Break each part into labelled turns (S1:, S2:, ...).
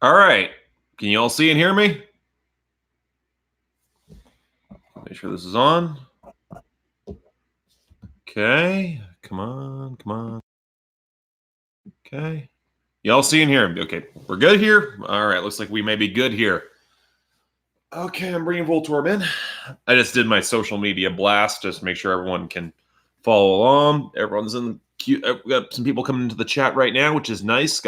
S1: All right. Can you all see and hear me? Make sure this is on. Okay. Come on. Okay. Y'all see and hear me? Okay. We're good here? All right. Looks like we may be good here. Okay. I'm bringing Voltorb in. I just did my social media blast just to make sure everyone can follow along. Everyone's in the queue. We got some people coming into the chat right now, which is nice.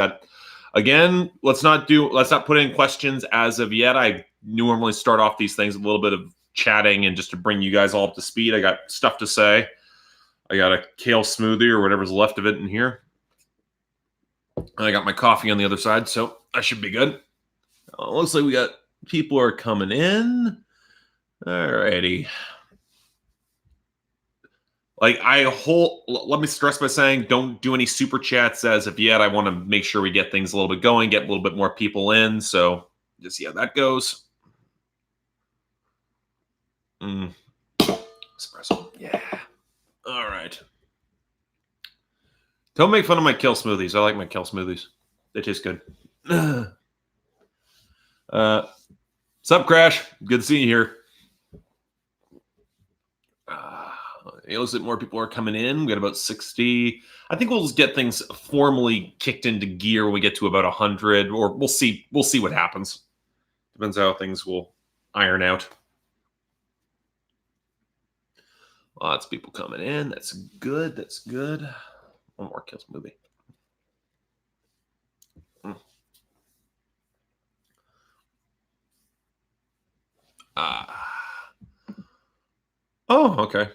S1: Again, let's not put in questions as of yet. I normally start off these things with a little bit of chatting and just to bring you guys all up to speed. I got stuff to say. I got a kale smoothie or whatever's left of it in here. And I got my coffee on the other side, so I should be good. Looks like we got people are coming in. All righty. Let me stress by saying don't do any super chats as of yet. I want to make sure we get things a little bit going, get a little bit more people in. So just see how that goes. Espresso. Yeah. All right. Don't make fun of my kale smoothies. I like my kale smoothies. They taste good. Sup, Crash? Good to see you here. It looks like more people are coming in. We got about 60. I think we'll just get things formally kicked into gear when we get to about 100, or we'll see. We'll see what happens. Depends how things will iron out. Lots of people coming in. That's good. That's good. One more Kills movie. Oh, okay.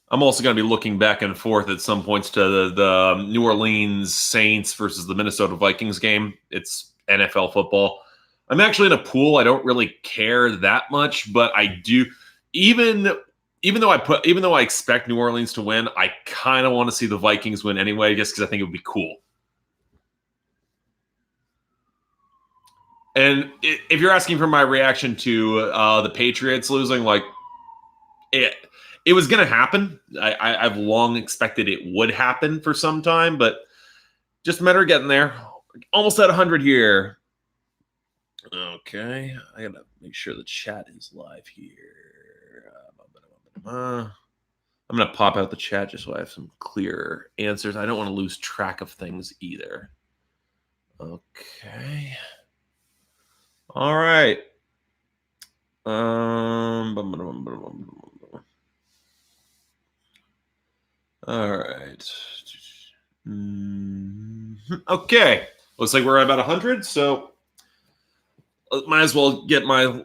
S1: I'm also going to be looking back and forth at some points to the New Orleans Saints versus the Minnesota Vikings game. It's NFL football. I'm actually in a pool. I don't really care that much, but I do. Even though I expect New Orleans to win, I kind of want to see the Vikings win anyway, just because I think it would be cool. And if you're asking for my reaction to the Patriots losing, like it was going to happen. I've long expected it would happen for some time, but just a matter of getting there. Almost at 100 here. Okay. I got to make sure the chat is live here. I'm going to pop out the chat just so I have some clear answers. I don't want to lose track of things either. Okay. All right. All right. Okay. Looks like we're at about 100, so might as well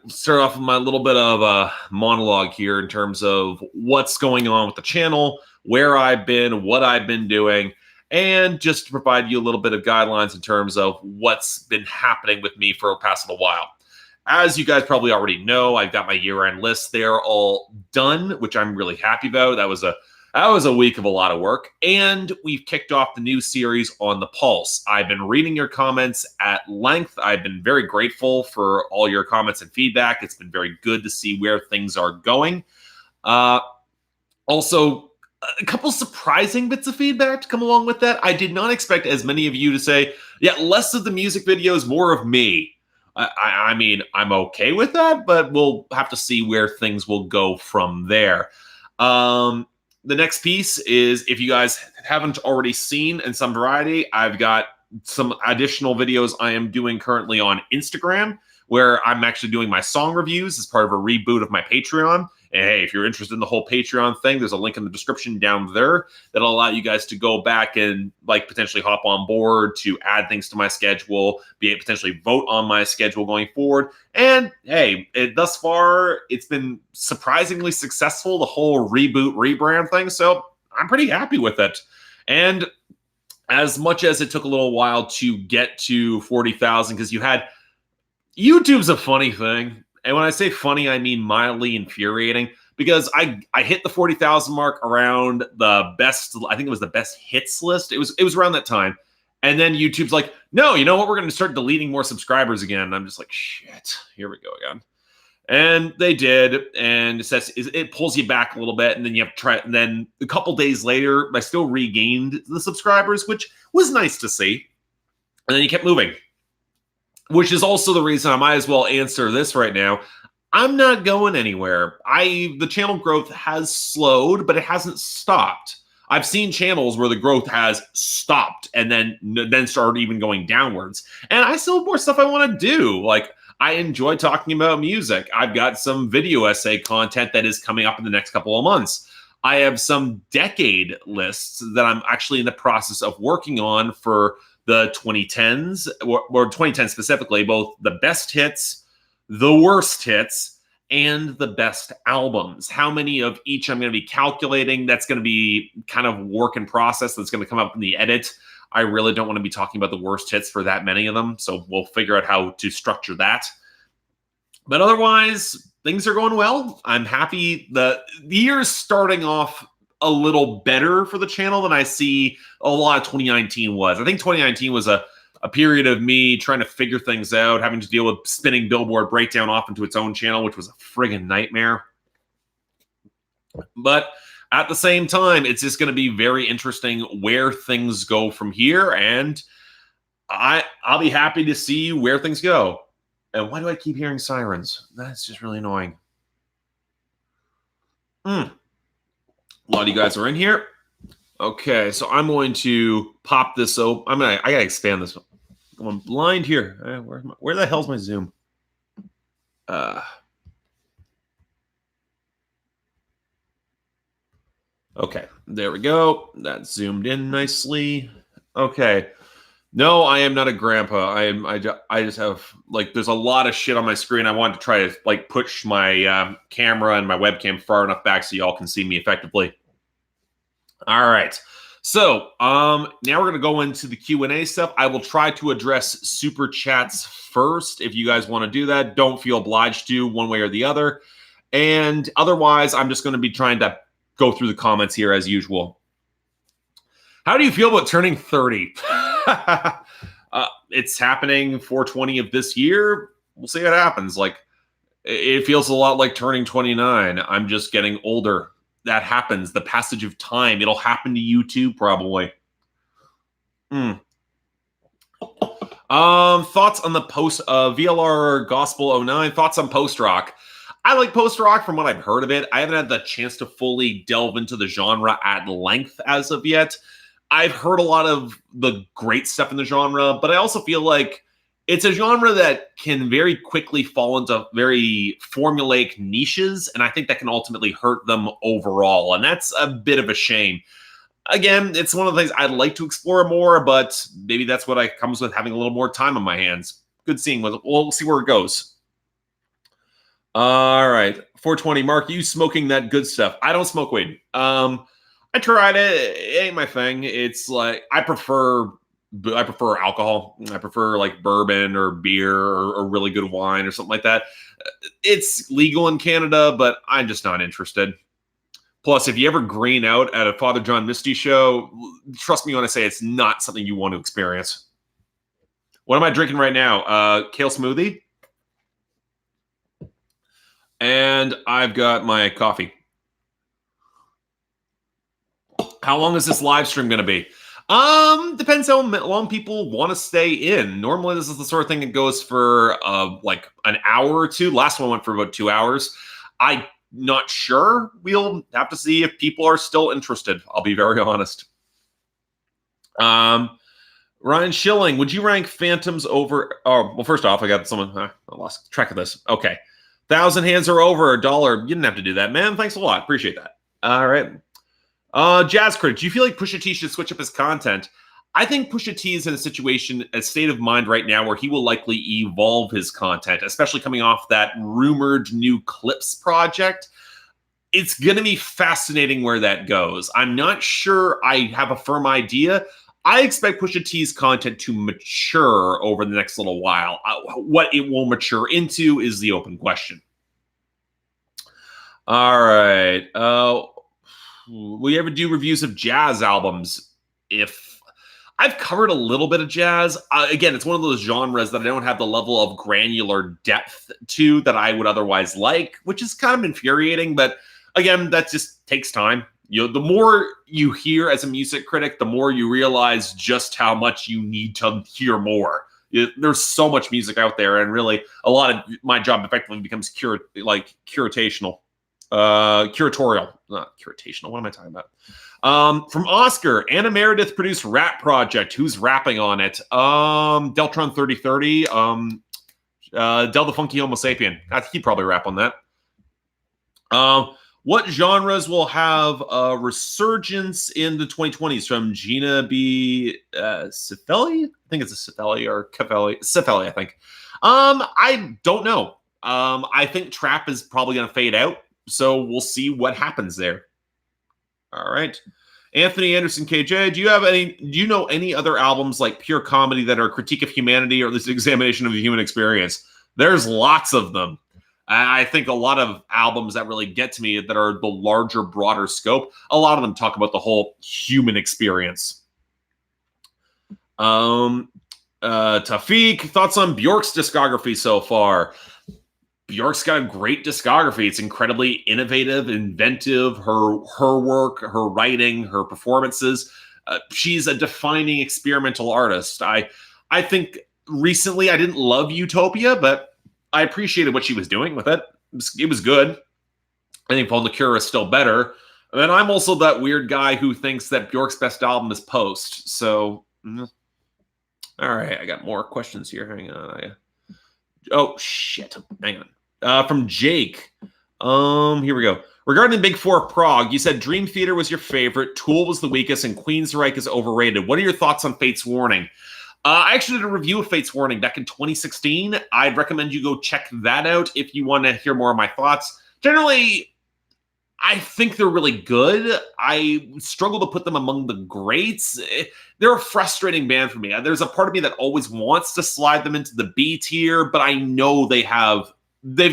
S1: start off with my little bit of a monologue here in terms of what's going on with the channel, where I've been, what I've been doing, and just to provide you a little bit of guidelines in terms of what's been happening with me for the past little while. As you guys probably already know, I've got my year-end list. They're all done, which I'm really happy about. That was a week of a lot of work. And we've kicked off the new series on the Pulse. I've been reading your comments at length. I've been very grateful for all your comments and feedback. It's been very good to see where things are going. Also, a couple surprising bits of feedback to come along with that. I did not expect as many of you to say, yeah, less of the music videos, more of me. I mean, I'm okay with that, but we'll have to see where things will go from there. The next piece is, if you guys haven't already seen in some variety, I've got some additional videos I am doing currently on Instagram, where I'm actually doing my song reviews as part of a reboot of my Patreon. And hey, if you're interested in the whole Patreon thing, there's a link in the description down there that'll allow you guys to go back and like potentially hop on board to add things to my schedule, potentially vote on my schedule going forward. And hey, thus far, it's been surprisingly successful, the whole rebrand thing. So I'm pretty happy with it. And as much as it took a little while to get to 40,000, because YouTube's a funny thing. And when I say funny, I mean mildly infuriating, because I hit the 40,000 mark around the best, I think it was the best hits list. It was around that time. And then YouTube's like, no, you know what? We're going to start deleting more subscribers again. And I'm just like, shit, here we go again. And they did. And it pulls you back a little bit. And then you have to try it. And then a couple days later, I still regained the subscribers, which was nice to see. And then you kept moving. which is also the reason I might as well answer this right now. I'm not going anywhere. The channel growth has slowed, but it hasn't stopped. I've seen channels where the growth has stopped and then started even going downwards. And I still have more stuff I want to do. Like, I enjoy talking about music. I've got some video essay content that is coming up in the next couple of months. I have some decade lists that I'm actually in the process of working on for the 2010s, or 2010 specifically, both the best hits, the worst hits, and the best albums. How many of each I'm going to be calculating, that's going to be kind of work in process that's going to come up in the edit. I really don't want to be talking about the worst hits for that many of them, so we'll figure out how to structure that. But otherwise, things are going well. I'm happy. The year is starting off a little better for the channel than I see a lot of 2019 was. I think 2019 was a period of me trying to figure things out, having to deal with spinning Billboard Breakdown off into its own channel, which was a friggin' nightmare. But at the same time, it's just going to be very interesting where things go from here, and I'll be happy to see where things go. And why do I keep hearing sirens? That's just really annoying. A lot of you guys are in here. Okay, so I'm going to pop this open. I gotta expand this. I'm blind here. Where the hell's my Zoom? Okay, there we go. That's zoomed in nicely. Okay. No, I am not a grandpa. I just have, like, there's a lot of shit on my screen. I want to try to, like, push my camera and my webcam far enough back so y'all can see me effectively. All right. So now we're going to go into the Q&A stuff. I will try to address super chats first. If you guys want to do that, don't feel obliged to one way or the other. And otherwise, I'm just going to be trying to go through the comments here as usual. How do you feel about turning 30? It's happening 4/20 of this year. We'll see what happens. Like, it feels a lot like turning 29. I'm just getting older. That happens. The passage of time. It'll happen to you too, probably. Thoughts on the post VLR Gospel 09. Thoughts on post rock. I like post rock from what I've heard of it. I haven't had the chance to fully delve into the genre at length as of yet. I've heard a lot of the great stuff in the genre, but I also feel like it's a genre that can very quickly fall into very formulaic niches, and I think that can ultimately hurt them overall, and that's a bit of a shame. Again, it's one of the things I'd like to explore more, but maybe that's what comes with having a little more time on my hands. Good seeing. We'll see where it goes. All right, 420. Mark, you smoking that good stuff? I don't smoke weed. I tried it. It ain't my thing. It's like I prefer alcohol. I prefer like bourbon or beer or really good wine or something like that. It's legal in Canada, but I'm just not interested. Plus, if you ever green out at a Father John Misty show, trust me when I say it's not something you want to experience. What am I drinking right now? Kale smoothie. And I've got my coffee. How long is this live stream going to be? Depends how long people want to stay in. Normally, this is the sort of thing that goes for like an hour or two. Last one went for about 2 hours. I'm not sure. We'll have to see if people are still interested. I'll be very honest. Ryan Schilling, would you rank Phantoms over? Oh, well, first off, I got someone. I lost track of this. Okay. 1,000 hands are over $1. You didn't have to do that, man. Thanks a lot. Appreciate that. All right. Jazz Critic, do you feel like Pusha T should switch up his content? I think Pusha T is in a state of mind right now where he will likely evolve his content, especially coming off that rumored new Clips project. It's going to be fascinating where that goes. I'm not sure I have a firm idea. I expect Pusha T's content to mature over the next little while. What it will mature into is the open question. All right. Will you ever do reviews of jazz albums? If I've covered a little bit of jazz, again, it's one of those genres that I don't have the level of granular depth to that I would otherwise like, which is kind of infuriating. But again, that just takes time. You know, the more you hear as a music critic, the more you realize just how much you need to hear more. there's so much music out there, and really a lot of my job effectively becomes curatorial, not curational. What am I talking about? From Oscar, Anna Meredith produced Rap Project. Who's rapping on it? Deltron 3030. Del the Funky Homo Sapien. I think he'd probably rap on that. What genres will have a resurgence in the 2020s? From Gina B. Cifelli? I think it's a Cifelli or Capaldi. Cifelli, I think. I don't know. I think trap is probably going to fade out, so we'll see what happens there. All right. Anthony Anderson KJ, do you know any other albums like Pure Comedy that are a critique of humanity or at least an examination of the human experience? There's lots of them. I think a lot of albums that really get to me that are the larger, broader scope, a lot of them talk about the whole human experience. Tafiq, thoughts on Bjork's discography so far? Bjork's got a great discography. It's incredibly innovative, inventive. Her work, her writing, her performances. She's a defining experimental artist. I think recently I didn't love Utopia, but I appreciated what she was doing with it. It was good. I think Paul Mcr is still better. And then I'm also that weird guy who thinks that Bjork's best album is Post. So, all right, I got more questions here. Hang on. Oh, shit. Hang on. From Jake. Here we go. Regarding the Big Four of Prague, you said Dream Theater was your favorite, Tool was the weakest, and Queensryche is overrated. What are your thoughts on Fate's Warning? I actually did a review of Fate's Warning back in 2016. I'd recommend you go check that out if you want to hear more of my thoughts. Generally, I think they're really good. I struggle to put them among the greats. They're a frustrating band for me. There's a part of me that always wants to slide them into the B tier, but I know they've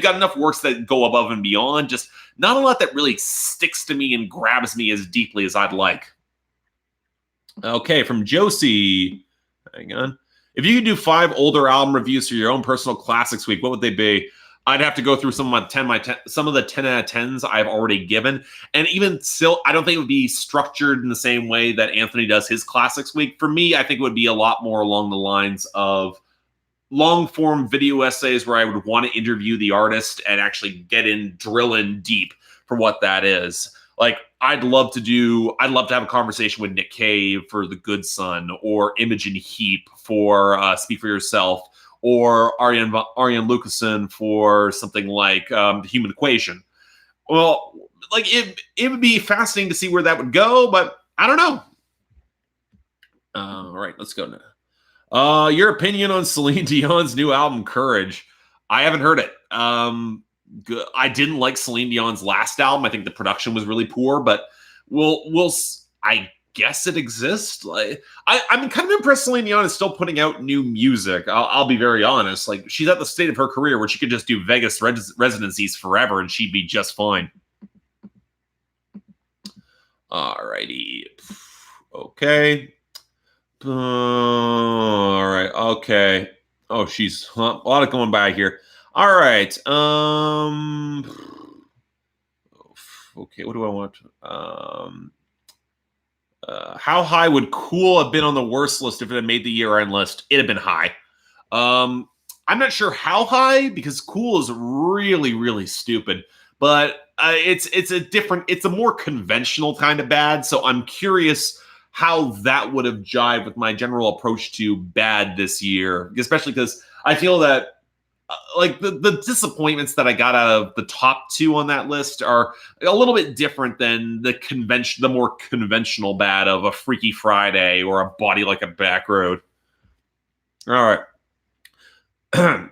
S1: got enough works that go above and beyond. Just not a lot that really sticks to me and grabs me as deeply as I'd like. Okay, from Josie. Hang on. If you could do 5 older album reviews for your own personal classics week, what would they be? I'd have to go through some of the 10 out of 10s I've already given. And even still, I don't think it would be structured in the same way that Anthony does his classics week. For me, I think it would be a lot more along the lines of long-form video essays where I would want to interview the artist and actually drill in deep for what that is. Like, I'd love to have a conversation with Nick Cave for The Good Son, or Imogen Heap for Speak for Yourself, or Ariane Lucassen for something like The Human Equation. Well, like, it would be fascinating to see where that would go, but I don't know. All right, let's go now. Your opinion on Celine Dion's new album, Courage. I haven't heard it. I didn't like Celine Dion's last album. I think the production was really poor, but I guess it exists. Like, I'm kind of impressed Celine Dion is still putting out new music. I'll be very honest. Like, she's at the state of her career where she could just do Vegas residencies forever and she'd be just fine. Alrighty. Okay. All right. Okay. Oh, she's a lot of going by here. All right. Okay. What do I want? How high would Cool have been on the worst list if it had made the year-end list? It'd have been high. I'm not sure how high because Cool is really, really stupid. But it's a more conventional kind of bad. So I'm curious how that would have jived with my general approach to bad this year, especially because I feel that like the disappointments that I got out of the top 2 on that list are a little bit different than the more conventional bad of a Freaky Friday or a Body Like a Back Road. All right.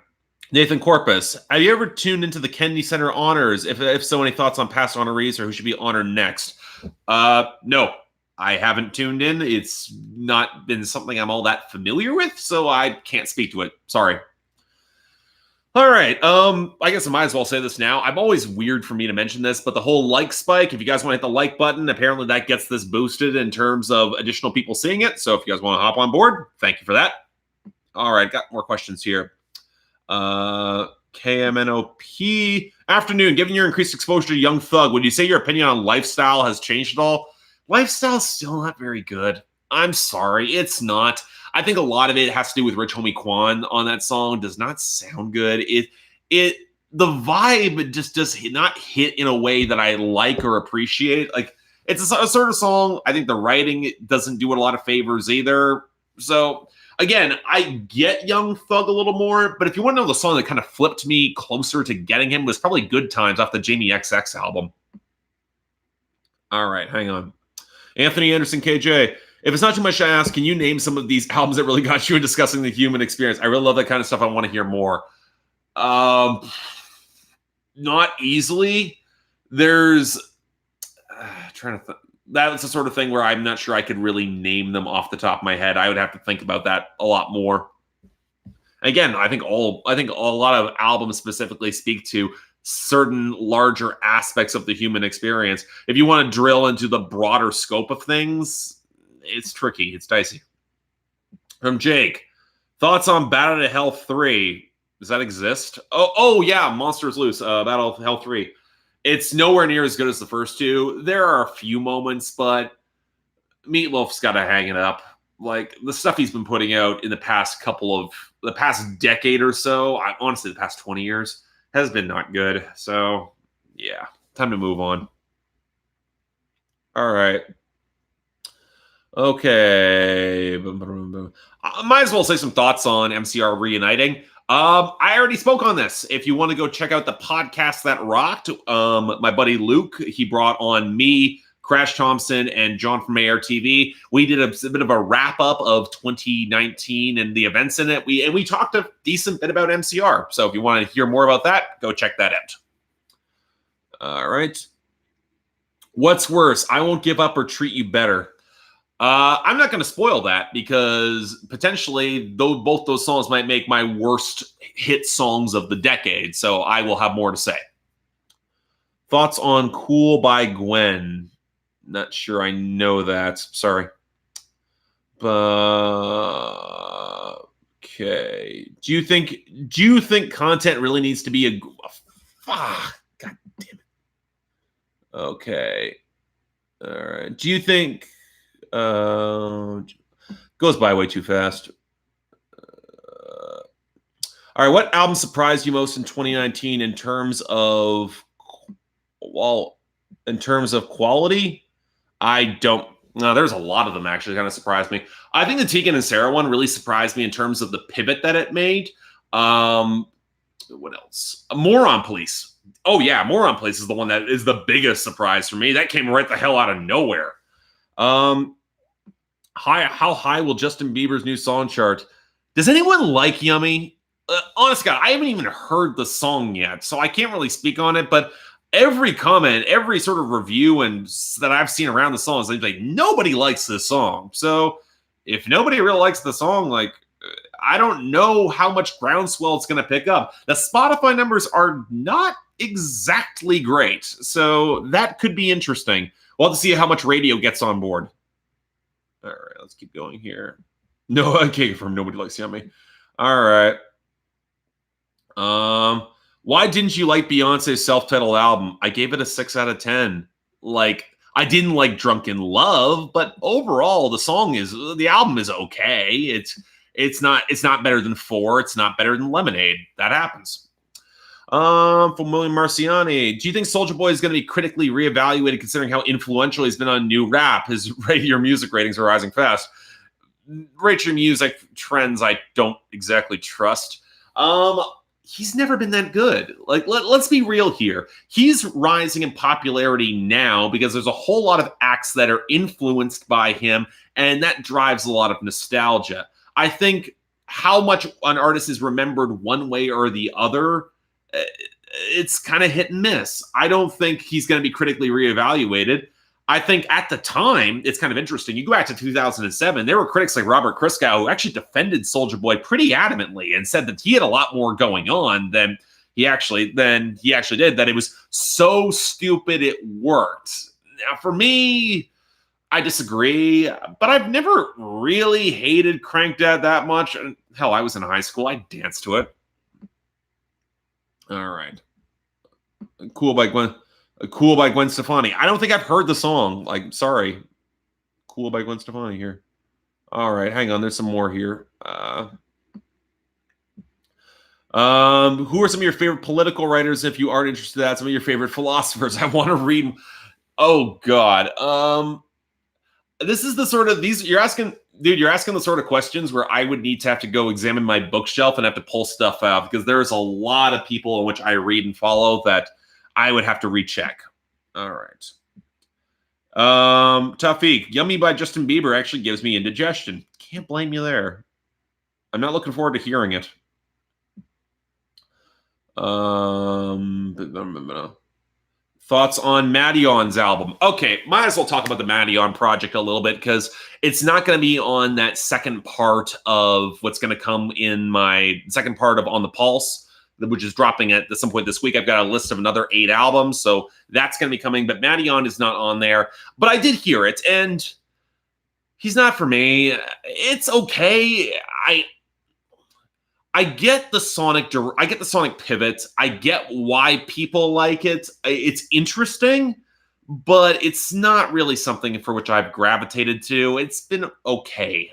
S1: Nathan Corpus, have you ever tuned into the Kennedy Center honors? If so, any thoughts on past honorees or who should be honored next? No, I haven't tuned in. It's not been something I'm all that familiar with, so I can't speak to it. Sorry. All right. I guess I might as well say this now. I'm always weird for me to mention this, but the whole like spike, if you guys want to hit the like button, apparently that gets this boosted in terms of additional people seeing it. So if you guys want to hop on board, thank you for that. All right. Got more questions here. KMNOP. Afternoon. Given your increased exposure to Young Thug, would you say your opinion on Lifestyle has changed at all? Lifestyle's still not very good. I'm sorry, it's not. I think a lot of it has to do with Rich Homie Quan on that song. Does not sound good. It the vibe just does not hit in a way that I like or appreciate. Like it's a sort of song. I think the writing doesn't do it a lot of favors either. So again, I get Young Thug a little more, but if you want to know the song that kind of flipped me closer to getting him was probably Good Times off the Jamie XX album. All right, hang on. Anthony Anderson, KJ. If it's not too much to ask, can you name some of these albums that really got you in discussing the human experience? I really love that kind of stuff. I want to hear more. Not easily. There's trying to think. That's the sort of thing where I'm not sure I could really name them off the top of my head. I would have to think about that a lot more. Again, I think a lot of albums specifically speak to certain larger aspects of the human experience. If you want to drill into the broader scope of things, it's tricky. It's dicey. From Jake, thoughts on Battle to Hell 3? Does that exist? Oh yeah, Monsters Loose, Battle of Hell 3. It's nowhere near as good as the first two. There are a few moments, but Meatloaf's got to hang it up. Like the stuff he's been putting out in the past decade or so, honestly, the past 20 years, has been not good. So, yeah, time to move on. All right. Okay. I might as well say some thoughts on MCR Reuniting. I already spoke on this. If you want to go check out the podcast that rocked, my buddy Luke, he brought on me, Crash Thompson, and John from ARTV. We did a bit of a wrap up of 2019 and the events in it. We talked a decent bit about MCR. So if you want to hear more about that, go check that out. All right. What's worse? I Won't Give Up or Treat You Better? I'm not going to spoil that because potentially both those songs might make my worst hit songs of the decade. So I will have more to say. Thoughts on Cool by Gwen? Not sure I know that. Sorry. Okay. Do you think content really needs to be a God damn it. Okay. All right. Do you think goes by way too fast. All right. What album surprised you most in 2019 in terms of quality? There's a lot of them actually kind of surprised me. I think the Tegan and Sarah one really surprised me in terms of the pivot that it made. What else? Moron Police. Oh yeah, Moron Police is the one that is the biggest surprise for me. That came right the hell out of nowhere. How high will Justin Bieber's new song chart? Does anyone like Yummy? Honest God, I haven't even heard the song yet, so I can't really speak on it, but every comment, every sort of review that I've seen around the song is like, nobody likes this song. So if nobody really likes the song, like, I don't know how much groundswell it's going to pick up. The Spotify numbers are not exactly great, so that could be interesting. We'll have to see how much radio gets on board. All right, let's keep going here. No, I can't confirm nobody likes Yummy. All right. Why didn't you like Beyonce's self-titled album? I gave it a 6 out of 10. Like, I didn't like Drunken Love, but overall, the album is okay. It's not better than 4. It's not better than Lemonade. That happens. From William Marciani, do you think Soulja Boy is going to be critically reevaluated considering how influential he's been on new rap? His your music ratings are rising fast. Rate your music trends I don't exactly trust. He's never been that good. Like, let's be real here. He's rising in popularity now because there's a whole lot of acts that are influenced by him, and that drives a lot of nostalgia. I think how much an artist is remembered one way or the other, it's kind of hit and miss. I don't think he's going to be critically reevaluated. I think at the time, it's kind of interesting. You go back to 2007, there were critics like Robert Christgau who actually defended Soulja Boy pretty adamantly and said that he had a lot more going on than he actually did, that it was so stupid it worked. Now, for me, I disagree, but I've never really hated Crank Dad that much. Hell, I was in high school. I danced to it. All right. Cool by Gwen Stefani. I don't think I've heard the song. Like, sorry. Cool by Gwen Stefani here. All right, hang on. There's some more here. Who are some of your favorite political writers? If you aren't interested in that, some of your favorite philosophers. I want to read. Oh God. This is the sort of you're asking, dude. You're asking the sort of questions where I would need to have to go examine my bookshelf and have to pull stuff out because there's a lot of people in which I read and follow that I would have to recheck. All right. Tawfiq, Yummy by Justin Bieber actually gives me indigestion. Can't blame you there. I'm not looking forward to hearing it. Thoughts on Madion's album? Okay, might as well talk about the Madion project a little bit because it's not going to be on that second part of what's going to come in my second part of On the Pulse, which is dropping at some point this week. I've got a list of another 8 albums, so that's going to be coming, but Madion is not on there. But I did hear it, and he's not for me. It's okay. I get the sonic pivot. I get why people like it. It's interesting, but it's not really something for which I've gravitated to. It's been okay.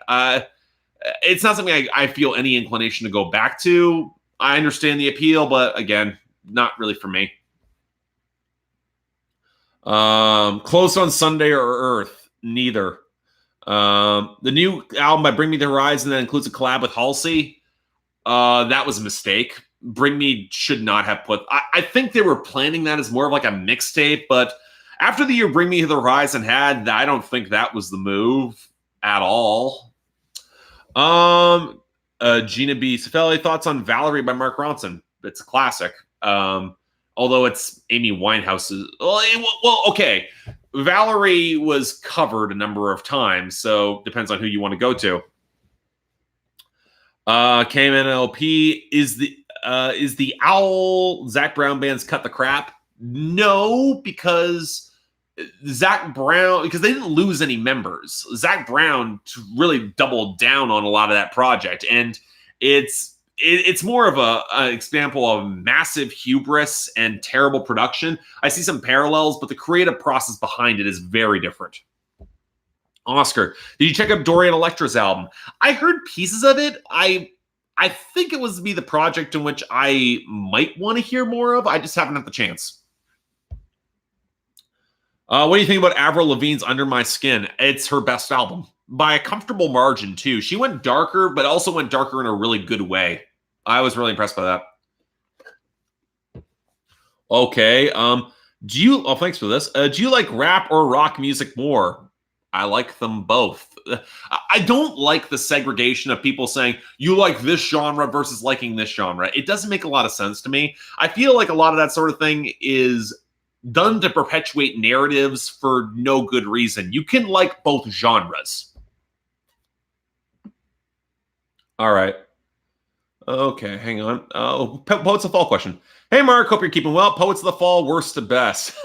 S1: It's not something I feel any inclination to go back to. I understand the appeal, but again, not really for me. Closed on Sunday or Earth? Neither. The new album by Bring Me the Horizon that includes a collab with Halsey. That was a mistake. Bring Me should not have put. I think they were planning that as more of like a mixtape, but after the year Bring Me to the Horizon had, I don't think that was the move at all. Gina B. Cifelli, thoughts on Valerie by Mark Ronson? It's a classic. Although it's Amy Winehouse's. Well, okay. Valerie was covered a number of times, so depends on who you want to go to. KMNLP, is the Owl Zach Brown band's Cut the Crap? No, because Zach Brown, because they didn't lose any members. Zach Brown really doubled down on a lot of that project, and it's more of an example of massive hubris and terrible production. I see some parallels, but the creative process behind it is very different. Oscar, did you check out Dorian Electra's album? I heard pieces of it. I think it was the project in which I might want to hear more of. I just haven't had the chance. What do you think about Avril Lavigne's Under My Skin? It's her best album by a comfortable margin too. She went darker, but also went darker in a really good way. I was really impressed by that. Okay. Thanks for this. Do you like rap or rock music more? I like them both. I don't like the segregation of people saying you like this genre versus liking this genre. It doesn't make a lot of sense to me. I feel like a lot of that sort of thing is done to perpetuate narratives for no good reason. You can like both genres. All right. Okay, hang on. Poets of the Fall question. Hey, Mark, hope you're keeping well. Poets of the Fall, worst to best.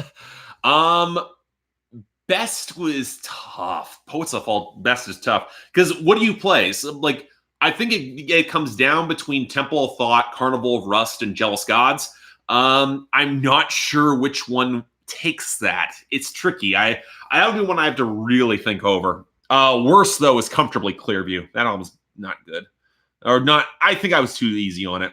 S1: Best was tough. Poets of the Fall, best is tough. Because what do you play? So, like, I think it comes down between Temple of Thought, Carnival of Rust, and Jealous Gods. I'm not sure which one takes that. It's tricky. I don't do one I have to really think over. Worst, though, is Comfortably Clearview. That album's not good. Or not. I think I was too easy on it.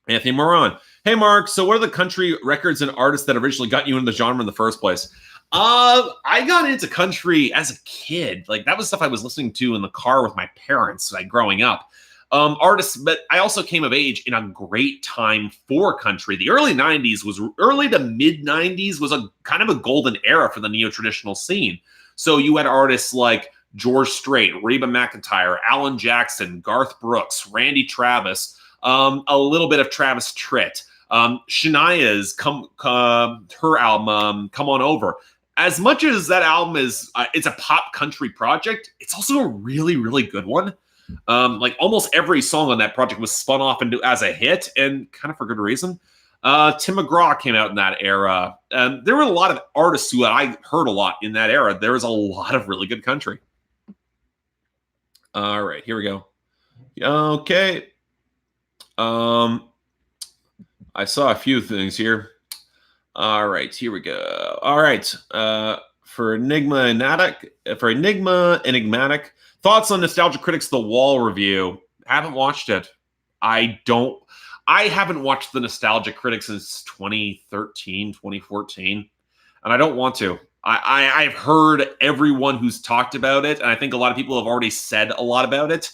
S1: Anthony Moran. Hey, Mark. So what are the country records and artists that originally got you into the genre in the first place? I got into country as a kid. Like, that was stuff I was listening to in the car with my parents, like, growing up. Artists, but I also came of age in a great time for country. The early to mid 90s was a kind of a golden era for the neo-traditional scene. So you had artists like George Strait, Reba McEntire, Alan Jackson, Garth Brooks, Randy Travis, a little bit of Travis Tritt, Shania's her album, Come On Over. As much as that album is, it's a pop country project, it's also a really, really good one. Like almost every song on that project was spun off into as a hit, and kind of for good reason. Tim McGraw came out in that era. There were a lot of artists who I heard a lot in that era. There was a lot of really good country. All right, here we go. Okay. I saw a few things here. All right, here we go. All right. for Enigmatic. Thoughts on Nostalgia Critics The Wall review. Haven't watched it. I haven't watched the Nostalgia Critics since 2013, 2014, and I don't want to. I've heard everyone who's talked about it, and I think a lot of people have already said a lot about it.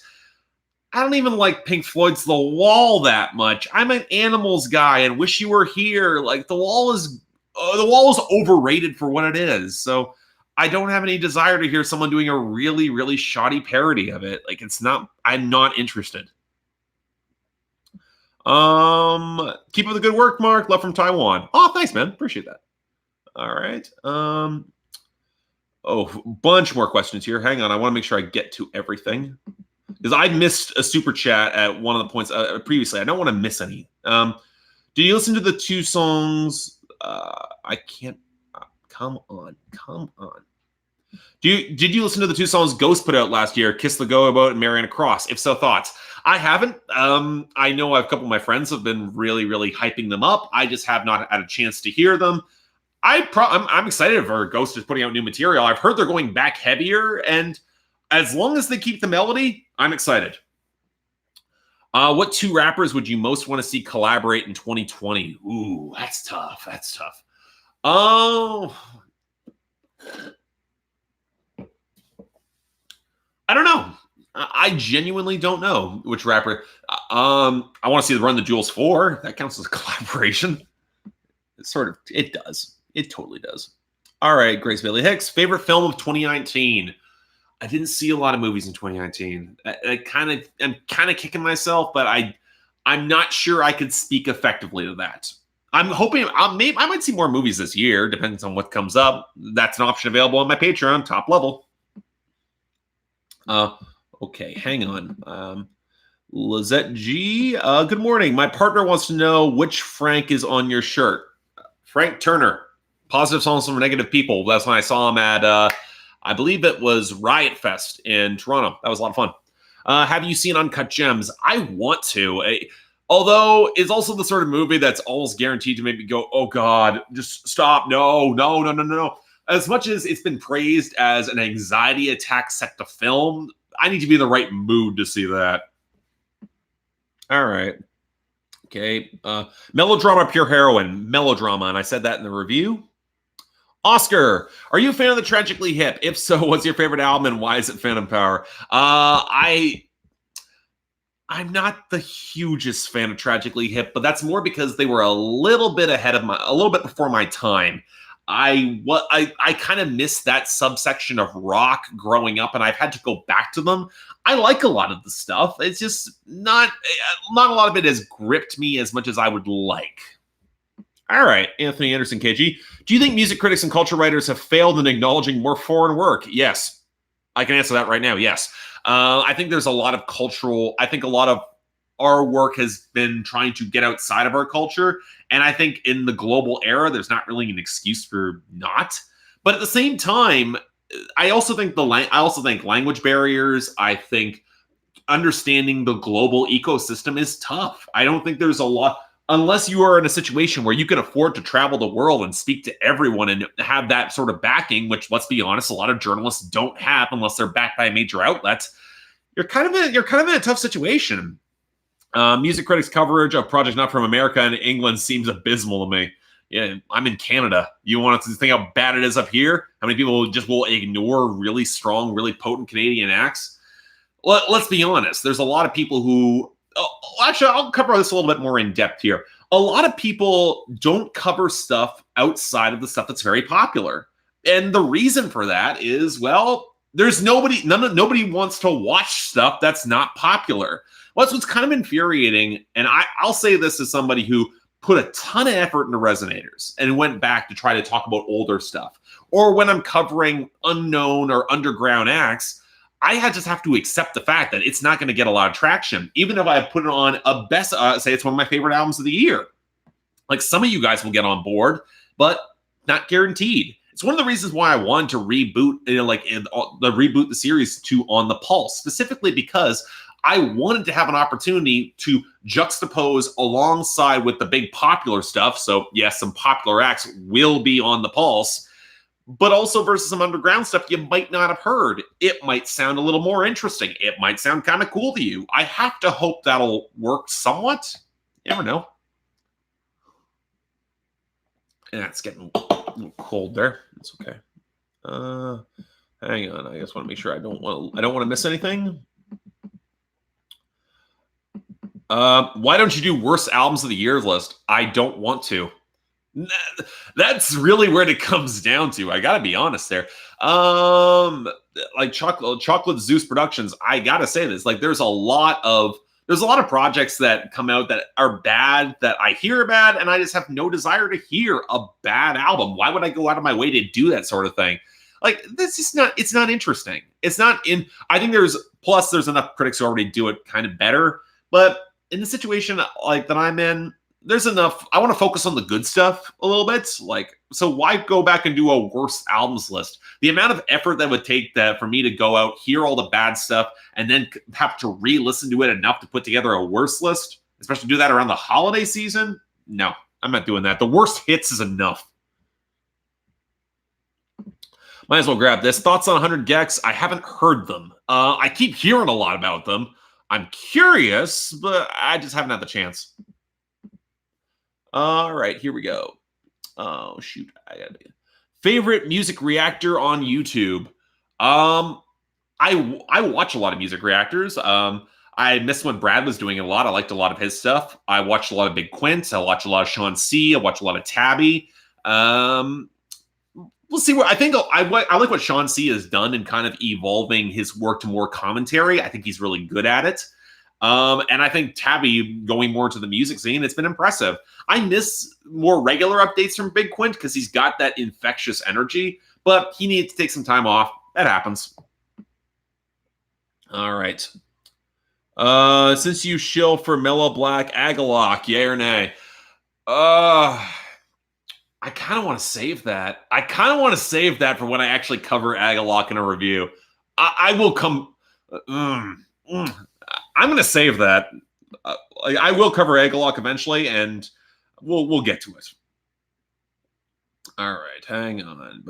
S1: I don't even like Pink Floyd's The Wall that much. I'm an Animals guy and Wish You Were Here. Like, The Wall is overrated for what it is. So I don't have any desire to hear someone doing a really, really shoddy parody of it. Like, I'm not interested. Keep up the good work, Mark. Love from Taiwan. Oh, thanks, man. Appreciate that. All right. Bunch more questions here. Hang on. I want to make sure I get to everything, because I missed a super chat at one of the points previously. I don't want to miss any. Did you listen to the two songs? I can't. Come on. Did you listen to the two songs Ghost put out last year, Kiss the Go About and Mariana Cross? If so, thoughts? I haven't. I know a couple of my friends have been really, really hyping them up. I just have not had a chance to hear them. I'm excited for Ghost is putting out new material. I've heard they're going back heavier, and as long as they keep the melody, I'm excited. What two rappers would you most want to see collaborate in 2020? Ooh, that's tough. Oh, I don't know. I genuinely don't know which rapper. I want to see the Run the Jewels 4. That counts as a collaboration. It does. It totally does. All right, Grace Bailey Hicks. Favorite film of 2019? I didn't see a lot of movies in 2019. I'm kind of kicking myself, but I'm not sure I could speak effectively to that. I'm hoping I might see more movies this year, depends on what comes up. That's an option available on my Patreon, top level. Okay, hang on. Lizette G. Good morning. My partner wants to know which Frank is on your shirt. Frank Turner. Positive songs from negative people. That's when I saw him at, I believe it was Riot Fest in Toronto. That was a lot of fun. Have you seen Uncut Gems? I want to. Although it's also the sort of movie that's almost guaranteed to make me go, oh God, just stop. No. As much as it's been praised as an anxiety attack set to film, I need to be in the right mood to see that. All right. Okay. Melodrama, pure heroin. Melodrama. And I said that in the review. Oscar, are you a fan of the Tragically Hip? If so, what's your favorite album and why is it Phantom Power? I'm not the hugest fan of Tragically Hip, but that's more because they were a little bit before my time. I kind of missed that subsection of rock growing up, and I've had to go back to them. I like a lot of the stuff. It's just not a lot of it has gripped me as much as I would like. All right, Anthony Anderson, KG. Do you think music critics and culture writers have failed in acknowledging more foreign work? Yes. I can answer that right now. Yes. I think there's a lot of I think a lot of our work has been trying to get outside of our culture. And I think in the global era, there's not really an excuse for not. But at the same time, I also think language barriers. I think understanding the global ecosystem is tough. I don't think there's a lot, unless you are in a situation where you can afford to travel the world and speak to everyone and have that sort of backing, which, let's be honest, a lot of journalists don't have unless they're backed by a major outlet. You're kind of in a tough situation. Music critics coverage of Project Not From America in England seems abysmal to me. Yeah, I'm in Canada. You want to think how bad it is up here? How many people will ignore really strong, really potent Canadian acts? Let's be honest. There's a lot of people who... actually, I'll cover this a little bit more in depth here. A lot of people don't cover stuff outside of the stuff that's very popular. And the reason for that is, well, there's nobody wants to watch stuff that's not popular. Well, that's what's kind of infuriating. And I'll say this as somebody who put a ton of effort into Resonators and went back to try to talk about older stuff. Or when I'm covering unknown or underground acts, I just have to accept the fact that it's not going to get a lot of traction, even if I put it on a best, say it's one of my favorite albums of the year. Like, some of you guys will get on board, but not guaranteed. It's one of the reasons why I wanted to reboot the series to On the Pulse, specifically because I wanted to have an opportunity to juxtapose alongside with the big popular stuff. So yes, some popular acts will be on the Pulse, but also versus some underground stuff you might not have heard. It might sound a little more interesting. It might sound kind of cool to you. I have to hope that'll work somewhat. You never know. Yeah, it's getting a little cold there. It's okay. Hang on. I just want to make sure I don't want to miss anything. Why don't you do worst albums of the year list? I don't want to. That's really where it comes down to. I gotta be honest there. Like Chocolate Zeus Productions, I gotta say this. Like, there's a lot of projects that come out that are bad, that I hear bad, and I just have no desire to hear a bad album. Why would I go out of my way to do that sort of thing? Like, this is not, it's not interesting. It's not in, I think there's enough critics who already do it kind of better, but in the situation like that I'm in, there's enough. I want to focus on the good stuff a little bit. Like, so why go back and do a worst albums list? The amount of effort that would take that for me to go out, hear all the bad stuff, and then have to re-listen to it enough to put together a worst list, especially do that around the holiday season. No, I'm not doing that. The worst hits is enough. Might as well grab this. Thoughts on 100 Gex? I haven't heard them. I keep hearing a lot about them. I'm curious, but I just haven't had the chance. All right, here we go. Oh, shoot. I gotta be favorite music reactor on YouTube. I watch a lot of music reactors. I missed when Brad was doing it a lot. I liked a lot of his stuff. I watched a lot of Big Quint. I watched a lot of Sean C. I watched a lot of Tabby. We'll see where I think I like what Sean C has done in kind of evolving his work to more commentary. I think he's really good at it. And I think Tabby going more into the music scene, it's been impressive. I miss more regular updates from Big Quint because he's got that infectious energy, but he needs to take some time off. That happens. All right. Since you shill for Mellow Black Agalloch, yay or nay? I kind of want to save that. I kind of want to save that for when I actually cover Agalloch in a review. I will come... I'm going to save that. I will cover Agalloch eventually, and we'll get to it. All right, hang on.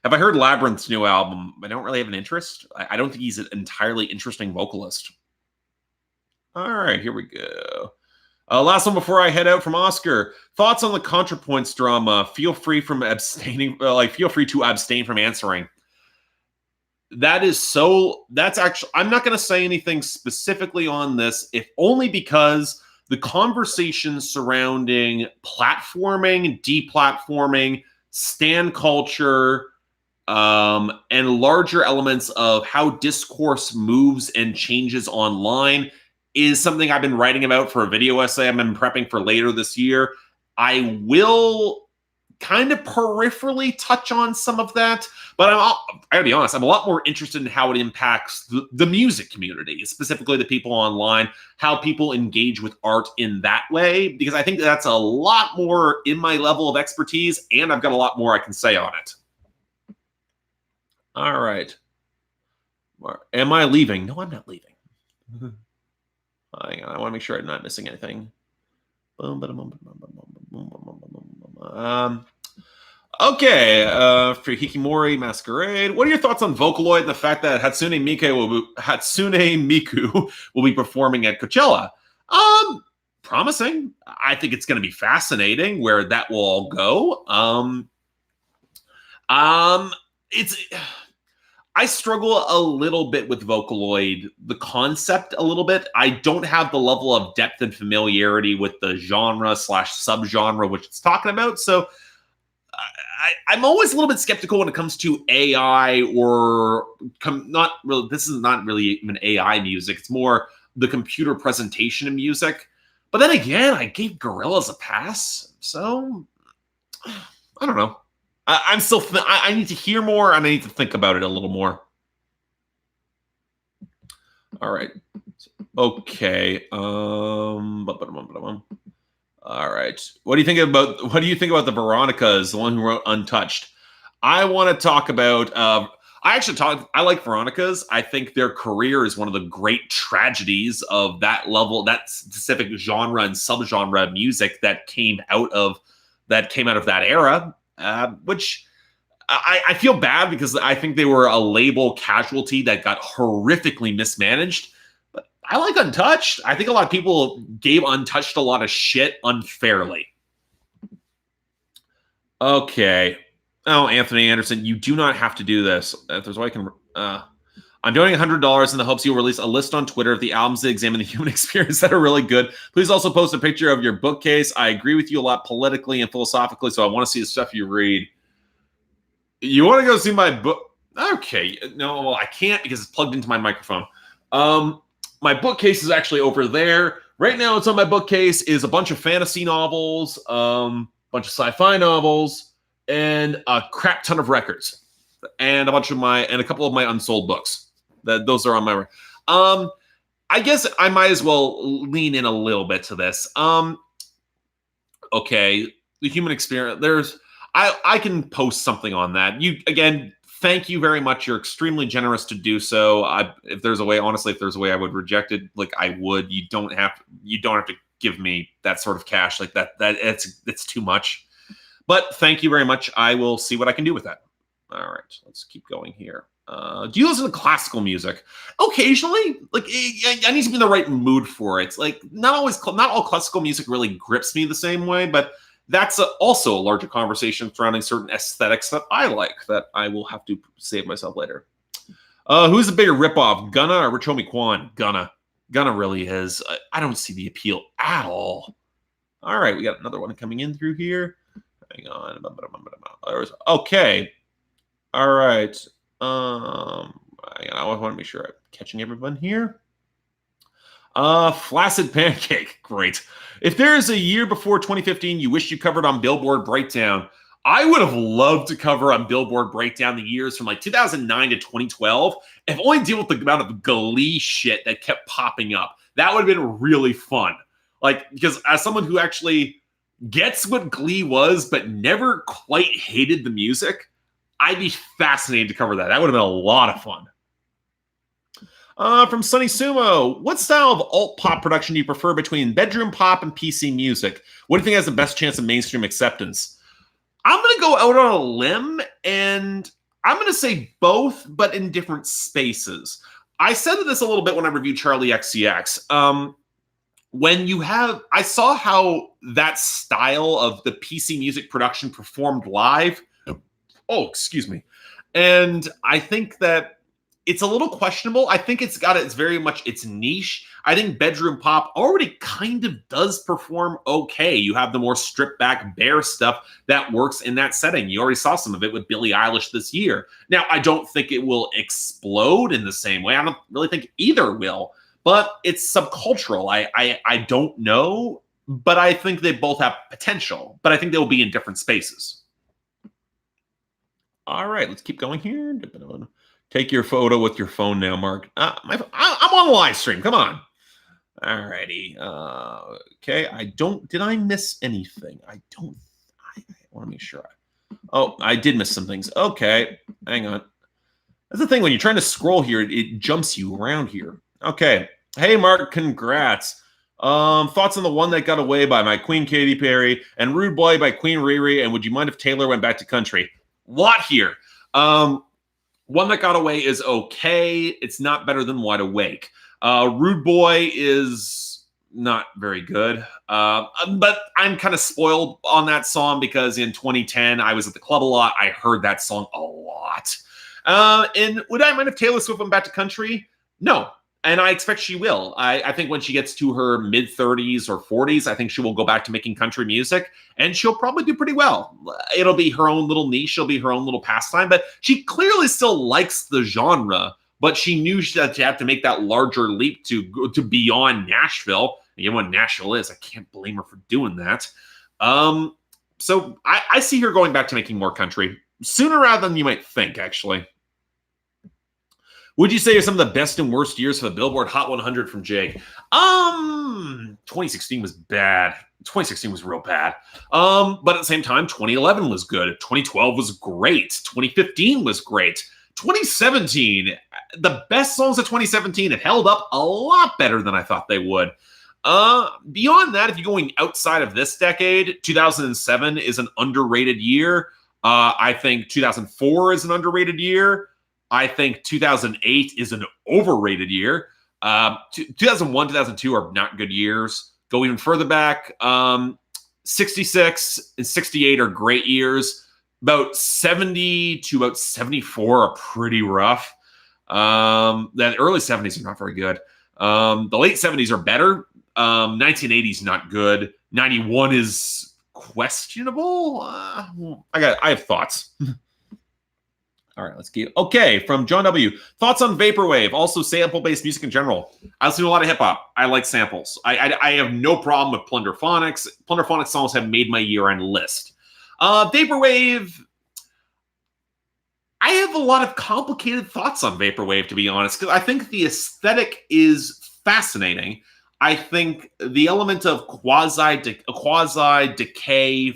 S1: Have I heard Labyrinth's new album? I don't really have an interest. I don't think he's an entirely interesting vocalist. All right, here we go. Last one before I head out from Oscar. Thoughts on the ContraPoints drama? Feel free to abstain from answering. That's actually, I'm not going to say anything specifically on this, if only because the conversation surrounding platforming, deplatforming, stan culture, and larger elements of how discourse moves and changes online is something I've been writing about for a video essay I've been prepping for later this year. I will kind of peripherally touch on some of that, but I gotta be honest, I'm a lot more interested in how it impacts the music community, specifically the people online, how people engage with art in that way, because I think that's a lot more in my level of expertise, and I've got a lot more I can say on it. All right. Am I leaving? No, I'm not leaving. Hang on, I want to make sure I'm not missing anything. Okay, for Hikimori Masquerade, what are your thoughts on Vocaloid and the fact that Hatsune Miku will be performing at Coachella? Promising. I think it's going to be fascinating where that will all go. I struggle a little bit with Vocaloid, the concept a little bit. I don't have the level of depth and familiarity with the genre / subgenre which it's talking about. So I'm always a little bit skeptical when it comes to AI or not really. This is not really even AI music. It's more the computer presentation of music. But then again, I gave Gorillaz a pass. So I don't know. I'm still. I need to hear more, and I need to think about it a little more. All right. Okay. All right. What do you think about the Veronicas, the one who wrote Untouched? I want to talk about. I like Veronicas. I think their career is one of the great tragedies of that level, that specific genre and subgenre of music that came out of that era. which I feel bad because I think they were a label casualty that got horrifically mismanaged. But I like Untouched. I think a lot of people gave Untouched a lot of shit unfairly. Okay. Oh, Anthony Anderson, you do not have to do this. If there's a way I can... I'm donating $100 in the hopes you'll release a list on Twitter of the albums that examine the human experience that are really good. Please also post a picture of your bookcase. I agree with you a lot politically and philosophically, so I want to see the stuff you read. You want to go see my book? Okay. No, well, I can't because it's plugged into my microphone. My bookcase is actually over there. Right now, it's on my bookcase is a bunch of fantasy novels, bunch of sci-fi novels, and a crap ton of records, and a couple of my unsold books. Those are on my. I guess I might as well lean in a little bit to this. Okay, the human experience. I can post something on that. Again, thank you very much. You're extremely generous to do so. If there's a way, honestly, if there's a way I would reject it, like I would. You don't have to give me that sort of cash like that. It's too much. But thank you very much. I will see what I can do with that. All right, let's keep going here. Do you listen to classical music? Occasionally. Like, I need to be in the right mood for it. Like, not all classical music really grips me the same way, but that's also a larger conversation surrounding certain aesthetics that I like that I will have to save myself later. Who's the bigger ripoff, Gunna or Rich Homie Quan? Gunna. Gunna really is. I don't see the appeal at all. All right, we got another one coming in through here. Hang on. Okay. All right. I want to make sure I'm catching everyone here. Flaccid Pancake. Great. If there is a year before 2015 you wish you covered on Billboard Breakdown, I would have loved to cover on Billboard Breakdown the years from like 2009 to 2012. If only deal with the amount of Glee shit that kept popping up. That would have been really fun. Like, because as someone who actually gets what Glee was, but never quite hated the music, I'd be fascinated to cover that. That would have been a lot of fun. From Sunny Sumo, what style of alt pop production do you prefer between bedroom pop and PC music? What do you think has the best chance of mainstream acceptance? I'm going to go out on a limb, and I'm going to say both, but in different spaces. I said this a little bit when I reviewed Charlie XCX. I saw how that style of the PC music production performed live. Oh, excuse me. And I think that it's a little questionable. I think it's very much its niche. I think bedroom pop already kind of does perform okay. You have the more stripped back bare stuff that works in that setting. You already saw some of it with Billie Eilish this year. Now, I don't think it will explode in the same way. I don't really think either will, but it's subcultural. I don't know, but I think they both have potential, but I think they will be in different spaces. All right, let's keep going here. Take your photo with your phone now, Mark. I'm on the live stream. Come on. All righty. Okay. Did I miss anything? I want to make sure. I did miss some things. Okay. Hang on. That's the thing. When you're trying to scroll here, it jumps you around here. Okay. Hey, Mark, congrats. Thoughts on the One That Got Away by Queen Katy Perry and Rude Boy by Queen Riri, and would you mind if Taylor went back to country? Lot here. One That Got Away is okay. It's not better than Wide Awake. Rude Boy is not very good. But I'm kind of spoiled on that song because in 2010, I was at the club a lot. I heard that song a lot. And would I mind if Taylor Swift went back to country? No. And I expect she will. I think when she gets to her mid-30s or 40s, I think she will go back to making country music, and she'll probably do pretty well. It'll be her own little niche. It'll be her own little pastime, but she clearly still likes the genre, but she knew that she had to make that larger leap to beyond Nashville. And you know what Nashville is. I can't blame her for doing that. So I see her going back to making more country sooner rather than you might think, actually. Would you say are some of the best and worst years for the Billboard Hot 100 from Jake? 2016 was bad. 2016 was real bad. But at the same time, 2011 was good. 2012 was great. 2015 was great. 2017, the best songs of 2017 have held up a lot better than I thought they would. Beyond that, if you're going outside of this decade, 2007 is an underrated year. I think 2004 is an underrated year. I think 2008 is an overrated year. 2001, 2002 are not good years. Go even further back, 66 and 68 are great years. About 70 to about 74 are pretty rough. The early 70s are not very good. The late 70s are better. 1980s not good. 91 is questionable. I have thoughts. All right, let's keep. Okay, from John W. Thoughts on vaporwave, also sample-based music in general. I listen to a lot of hip-hop. I like samples. I have no problem with Plunderphonics. Plunderphonics songs have made my year-end list. Vaporwave, I have a lot of complicated thoughts on vaporwave, to be honest, because I think the aesthetic is fascinating. I think the element of quasi-decay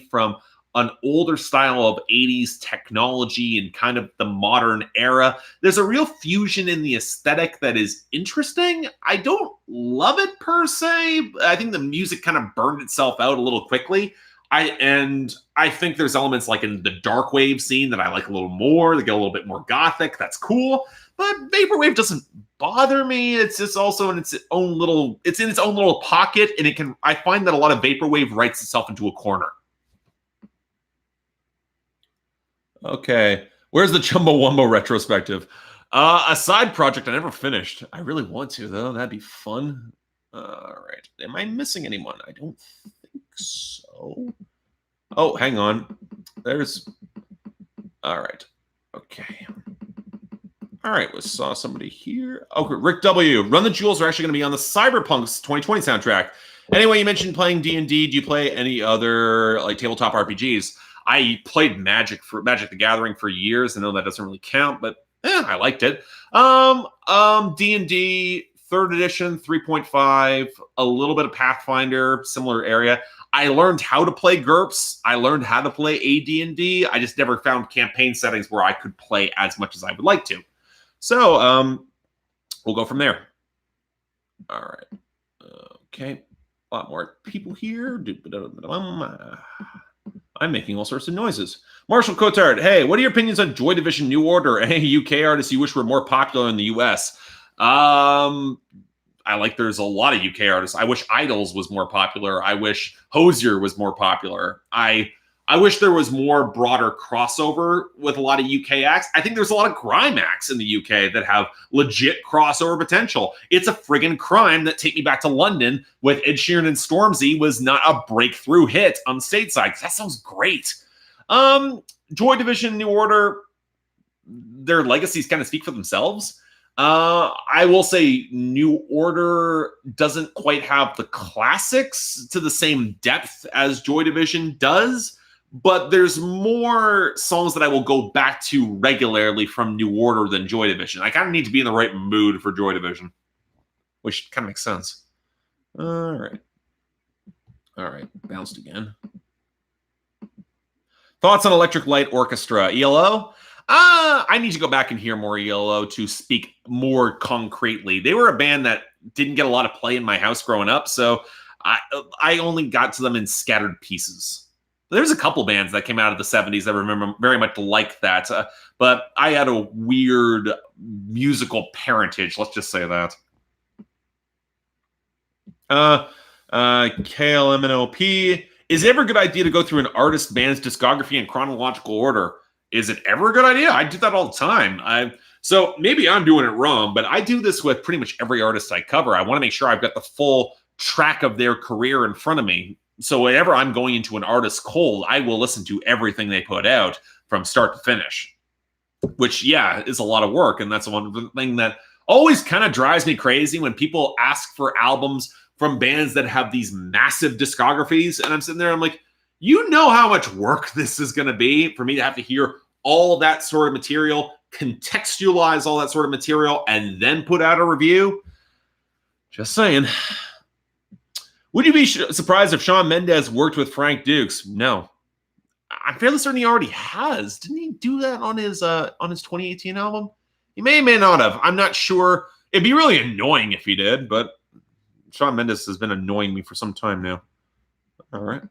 S1: from an older style of 80s technology and kind of the modern era. There's a real fusion in the aesthetic that is interesting. I don't love it per se. I think the music kind of burned itself out a little quickly. I think there's elements like in the dark wave scene that I like a little more. They get a little bit more gothic. That's cool. But vaporwave doesn't bother me. It's just also in its own little pocket, and I find that a lot of vaporwave writes itself into a corner. Okay, where's the Chumbawamba retrospective? A side project I never finished. I really want to, though. That'd be fun. All right. Am I missing anyone? I don't think so. Oh, hang on. There's... All right. Okay. All right, we saw somebody here. Okay, Rick W. Run the Jewels are actually going to be on the Cyberpunk's 2020 soundtrack. Anyway, you mentioned playing D&D. Do you play any other like tabletop RPGs? I played Magic the Gathering for years. I know that doesn't really count, but I liked it. D&D 3rd edition, 3.5, a little bit of Pathfinder, similar area. I learned how to play GURPS. I learned how to play AD&D. I just never found campaign settings where I could play as much as I would like to. So we'll go from there. All right. Okay. A lot more people here. I'm making all sorts of noises. Marshall Cotard, hey, what are your opinions on Joy Division, New Order, any UK artists you wish were more popular in the US? I like there's a lot of UK artists. I wish Idols was more popular. I wish Hozier was more popular. I wish there was more broader crossover with a lot of UK acts. I think there's a lot of grime acts in the UK that have legit crossover potential. It's a friggin' crime that Take Me Back to London with Ed Sheeran and Stormzy was not a breakthrough hit on stateside. That sounds great. Joy Division, New Order, their legacies kind of speak for themselves. I will say New Order doesn't quite have the classics to the same depth as Joy Division does. But there's more songs that I will go back to regularly from New Order than Joy Division. I kind of need to be in the right mood for Joy Division, which kind of makes sense. All right. Bounced again. Thoughts on Electric Light Orchestra, ELO? I need to go back and hear more ELO to speak more concretely. They were a band that didn't get a lot of play in my house growing up, so I only got to them in scattered pieces. There's a couple bands that came out of the 70s that I remember very much like that. But I had a weird musical parentage. Let's just say that. KLMNOP. Is it ever a good idea to go through an artist band's discography in chronological order? Is it ever a good idea? I do that all the time. So maybe I'm doing it wrong, but I do this with pretty much every artist I cover. I want to make sure I've got the full track of their career in front of me. So whenever I'm going into an artist cold, I will listen to everything they put out from start to finish, which, yeah, is a lot of work. And that's one thing that always kind of drives me crazy when people ask for albums from bands that have these massive discographies. And I'm sitting there, I'm like, you know how much work this is going to be for me to have to hear all of that sort of material, contextualize all that sort of material, and then put out a review? Just saying. Would you be surprised if Shawn Mendes worked with Frank Dukes? No. I'm fairly certain he already has. Didn't he do that on his 2018 album? He may or may not have. I'm not sure. It'd be really annoying if he did, but Shawn Mendes has been annoying me for some time now. All right.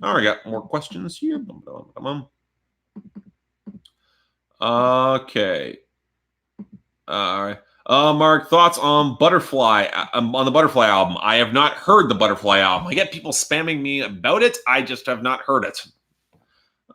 S1: All right, got more questions here. Okay. All right. Mark, thoughts on Butterfly, on the Butterfly album? I have not heard the Butterfly album. I get people spamming me about it. I just have not heard it.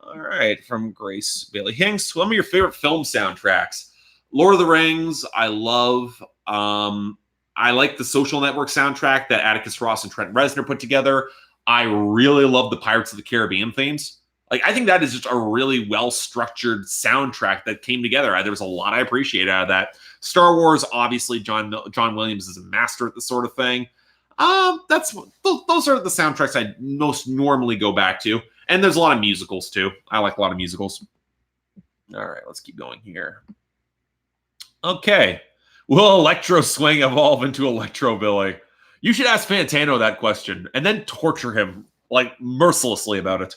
S1: All right. From Grace Bailey Hinks. Some of your favorite film soundtracks. Lord of the Rings, I love. I like the Social Network soundtrack that Atticus Ross and Trent Reznor put together. I really love the Pirates of the Caribbean themes. Like, I think that is just a really well-structured soundtrack that came together. There was a lot I appreciate out of that. Star Wars, obviously, John Williams is a master at this sort of thing. Those are the soundtracks I most normally go back to. And there's a lot of musicals, too. I like a lot of musicals. All right, let's keep going here. Okay. Will Electro Swing evolve into Electro Billy? You should ask Fantano that question and then torture him, like, mercilessly about it.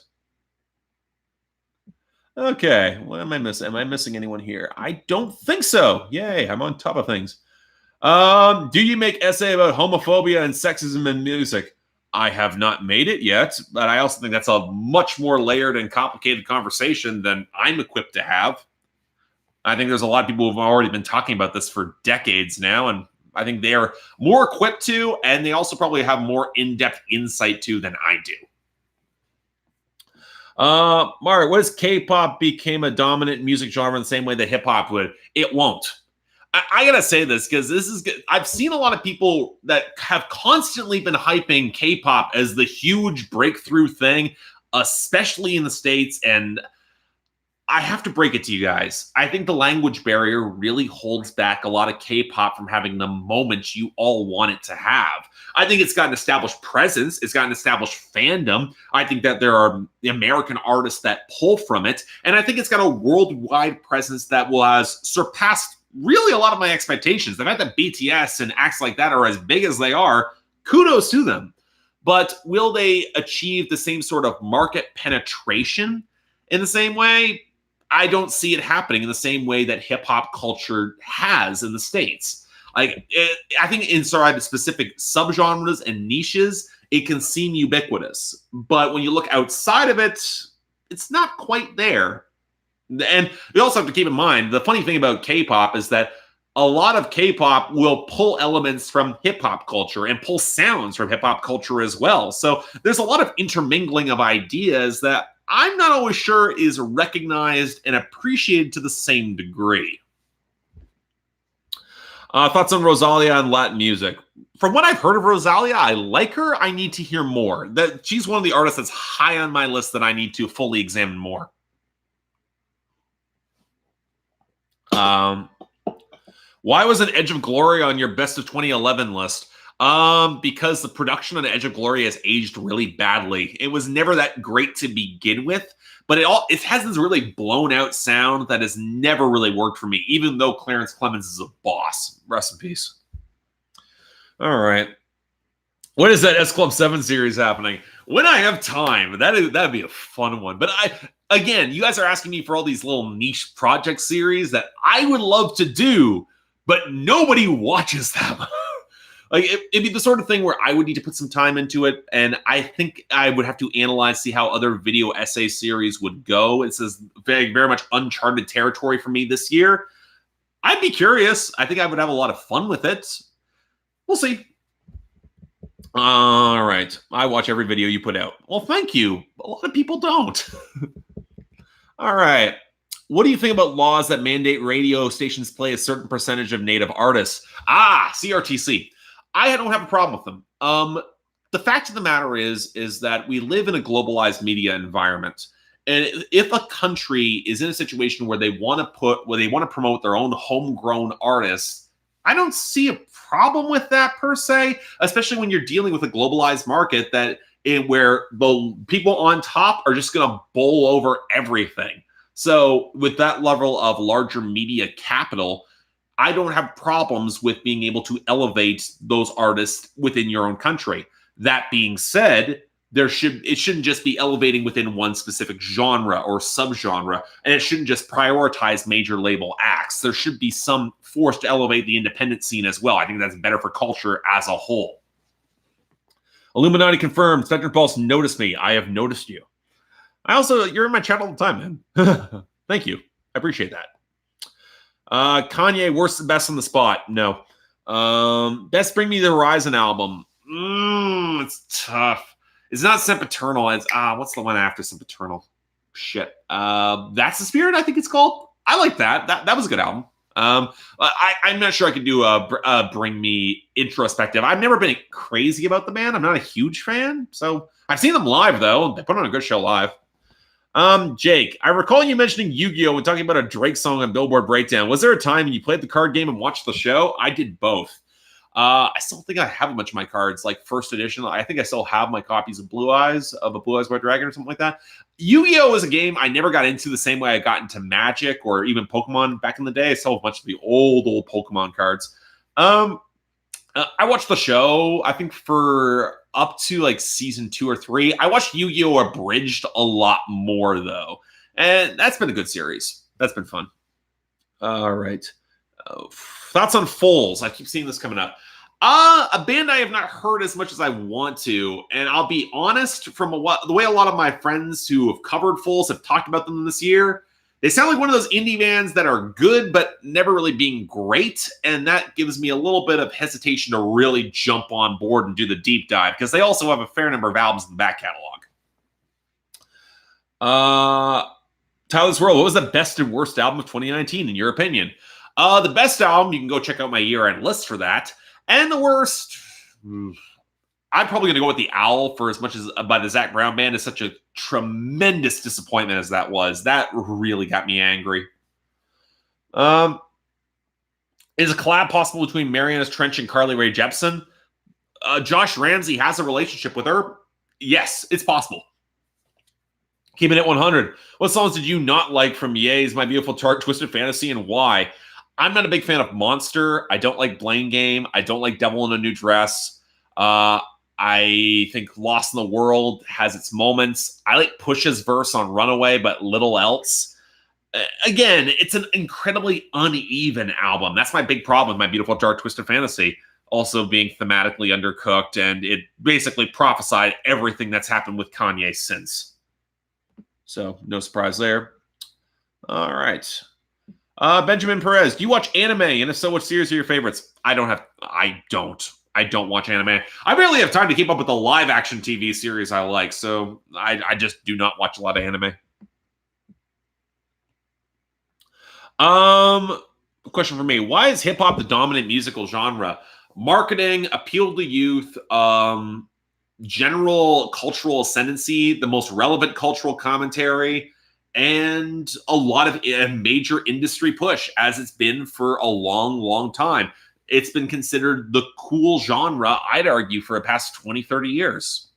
S1: Okay, what am I missing? Am I missing anyone here? I don't think so. Yay, I'm on top of things. Do you make essay about homophobia and sexism in music? I have not made it yet, but I also think that's a much more layered and complicated conversation than I'm equipped to have. I think there's a lot of people who've already been talking about this for decades now, and I think they are more equipped to, and they also probably have more in-depth insight to than I do. Mark, what if K-pop became a dominant music genre in the same way that hip-hop would? It won't. I gotta say this because I've seen a lot of people that have constantly been hyping K-pop as the huge breakthrough thing, especially in the States, and I have to break it to you guys. I think the language barrier really holds back a lot of K-pop from having the moment you all want it to have. I think it's got an established presence. It's got an established fandom. I think that there are American artists that pull from it. And I think it's got a worldwide presence that has surpassed really a lot of my expectations. The fact that BTS and acts like that are as big as they are, kudos to them. But will they achieve the same sort of market penetration in the same way? I don't see it happening in the same way that hip-hop culture has in the States. I think inside specific subgenres and niches, it can seem ubiquitous. But when you look outside of it, it's not quite there. And we also have to keep in mind, the funny thing about K-pop is that a lot of K-pop will pull elements from hip-hop culture and pull sounds from hip-hop culture as well. So there's a lot of intermingling of ideas that I'm not always sure is recognized and appreciated to the same degree. Thoughts on Rosalia and Latin music? From what I've heard of Rosalia, I like her. I need to hear more. She's one of the artists that's high on my list that I need to fully examine more. Why wasn't Edge of Glory on your best of 2011 list? Because the production on Edge of Glory has aged really badly. It was never that great to begin with, but it has this really blown out sound that has never really worked for me, even though Clarence Clemens is a boss. Rest in peace. All right. When is that S Club 7 series happening? When I have time. That'd be a fun one. But again, you guys are asking me for all these little niche project series that I would love to do, but nobody watches them. Like it'd be the sort of thing where I would need to put some time into it, and I think I would have to analyze, see how other video essay series would go. It says very, very much uncharted territory for me this year. I'd be curious. I think I would have a lot of fun with it. We'll see. All right. I watch every video you put out. Well, thank you. A lot of people don't. All right. What do you think about laws that mandate radio stations play a certain percentage of native artists? CRTC. I don't have a problem with them. The fact of the matter is that we live in a globalized media environment. And if a country is in a situation where they want to promote their own homegrown artists, I don't see a problem with that per se, especially when you're dealing with a globalized market where the people on top are just going to bowl over everything. So with that level of larger media capital, I don't have problems with being able to elevate those artists within your own country. That being said, it shouldn't just be elevating within one specific genre or subgenre, and it shouldn't just prioritize major label acts. There should be some force to elevate the independent scene as well. I think that's better for culture as a whole. Illuminati confirmed. Spectrum Pulse noticed me. I have noticed you. You're in my chat all the time, man. Thank you. I appreciate that. Kanye, worst and best on the spot. No. Best Bring Me the Horizon album. It's tough. It's not Sempiternal. It's what's the one after Sempiternal? Shit. That's the Spirit, I think it's called. I like that. That was a good album. I'm not sure I could do a Bring Me introspective. I've never been crazy about the band. I'm not a huge fan. So I've seen them live though. They put on a good show live. Jake, I recall you mentioning Yu-Gi-Oh! When talking about a Drake song on Billboard Breakdown. Was there a time you played the card game and watched the show? I did both. I still think I have a bunch of my cards, like first edition. I think I still have my copies of Blue Eyes, White Dragon or something like that. Yu-Gi-Oh! Was a game I never got into the same way I got into Magic or even Pokemon back in the day. I still have a bunch of the old Pokemon cards. I watched the show, I think for up to like season 2 or 3. I watched Yu-Gi-Oh! Abridged a lot more though. And that's been a good series. That's been fun. All right. Thoughts on Foals. I keep seeing this coming up. A band I have not heard as much as I want to. And I'll be honest, from the way a lot of my friends who have covered Foals have talked about them this year, they sound like one of those indie bands that are good, but never really being great. And that gives me a little bit of hesitation to really jump on board and do the deep dive, because they also have a fair number of albums in the back catalog. Tyler's World, what was the best and worst album of 2019, in your opinion? The best album, you can go check out my year-end list for that. And the worst, I'm probably going to go with The Owl, for as much as by the Zac Brown Band is such a tremendous disappointment as that was. That really got me angry. Is a collab possible between Marianas Trench and Carly Rae Jepsen? Josh Ramsey has a relationship with her. Yes, it's possible. Keeping it 100. What songs did you not like from Ye's My Beautiful Tart Twisted Fantasy, and why? I'm not a big fan of Monster. I don't like Blame Game. I don't like Devil in a New Dress. I think Lost in the World has its moments. I like Push's verse on Runaway, but little else. Again, it's an incredibly uneven album. That's my big problem with My Beautiful Dark Twisted Fantasy. Also being thematically undercooked, and it basically prophesied everything that's happened with Kanye since. So, no surprise there. All right. Benjamin Perez, do you watch anime? And if so, what series are your favorites? I don't watch anime. I barely have time to keep up with the live action TV series I like, so I just do not watch a lot of anime. Question for me. Why is hip-hop the dominant musical genre? Marketing, appeal to youth, general cultural ascendancy, the most relevant cultural commentary, and a lot of a major industry push, as it's been for a long, long time. It's been considered the cool genre, I'd argue, for the past 20, 30 years.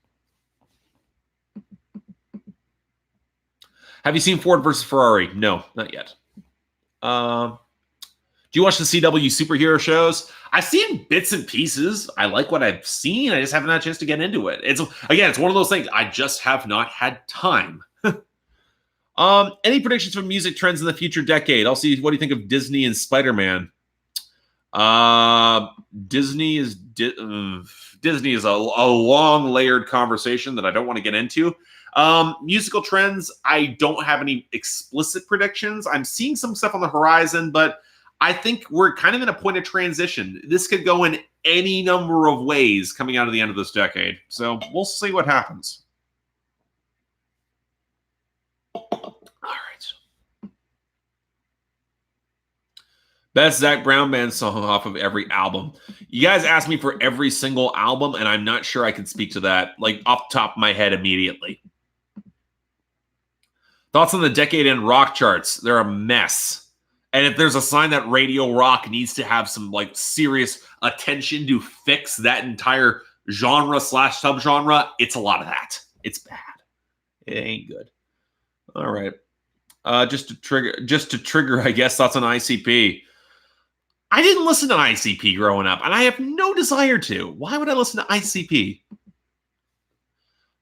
S1: Have you seen Ford versus Ferrari? No, not yet. Do you watch the CW superhero shows? I've seen bits and pieces. I like what I've seen. I just haven't had a chance to get into it. It's one of those things. I just have not had time. Any predictions for music trends in the future decade? I'll see. What do you think of Disney and Spider-Man? Disney is a long layered conversation that I don't want to get into. Musical trends, I don't have any explicit predictions. I'm seeing some stuff on the horizon, but I think we're kind of in a point of transition. This could go in any number of ways coming out of the end of this decade. So we'll see what happens. All right. Best Zac Brown Band song off of every album. You guys asked me for every single album, and I'm not sure I can speak to that, like, off the top of my head immediately. Thoughts on the decade in rock charts? They're a mess. And if there's a sign that radio rock needs to have some, like, serious attention to fix that entire genre / subgenre, it's a lot of that. It's bad. It ain't good. All right. Just to trigger, I guess, thoughts on ICP. I didn't listen to ICP growing up, and I have no desire to. Why would I listen to ICP?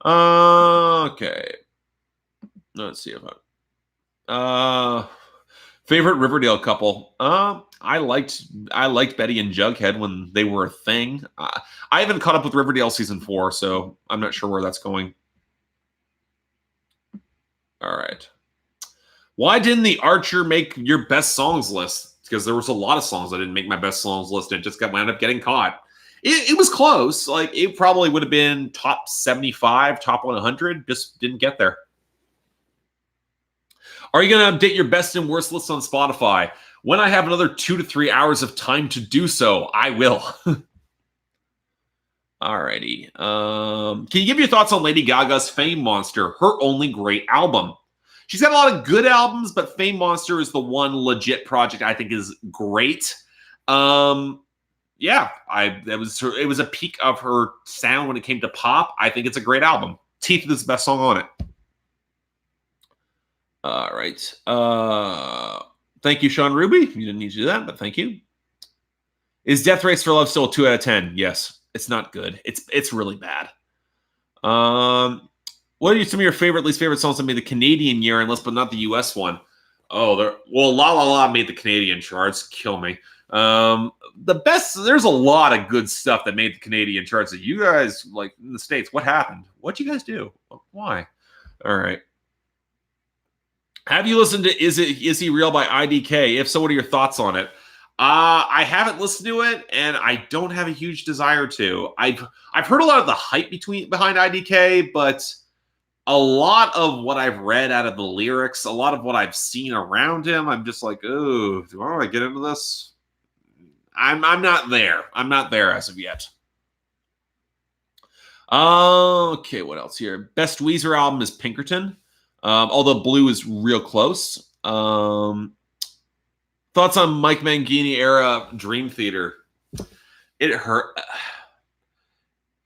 S1: Okay. Let's see if favorite Riverdale couple. I liked Betty and Jughead when they were a thing. I haven't caught up with Riverdale season 4, so I'm not sure where that's going. All right. Why didn't the Archer make your best songs list? Because there was a lot of songs that didn't make my best songs list and it just wound up getting caught. It was close. Like, it probably would have been top 75, top 100. Just didn't get there. Are you going to update your best and worst lists on Spotify? When I have another 2 to 3 hours of time to do so, I will. Alrighty. Can you give your thoughts on Lady Gaga's Fame Monster, her only great album? She's got a lot of good albums, but Fame Monster is the one legit project I think is great. Yeah, it was a peak of her sound when it came to pop. I think it's a great album. Teeth is the best song on it. All right. Thank you, Sean Ruby. You didn't need to do that, but thank you. Is Death Race for Love still a 2 out of 10? Yes. It's not good. It's really bad. What are some of your least favorite songs that made the Canadian year, but not the US one? Oh, La La La made the Canadian charts. Kill me. There's a lot of good stuff that made the Canadian charts that you guys, like, in the States, what happened? What'd you guys do? Why? All right. Have you listened to Is He Real by IDK? If so, what are your thoughts on it? I haven't listened to it, and I don't have a huge desire to. I've heard a lot of the hype behind IDK, but a lot of what I've read out of the lyrics, a lot of what I've seen around him, I'm just like, oh, do I want to get into this? I'm not there. I'm not there as of yet. Okay, what else here? Best Weezer album is Pinkerton. Although Blue is real close. Thoughts on Mike Mangini era Dream Theater? It hurt.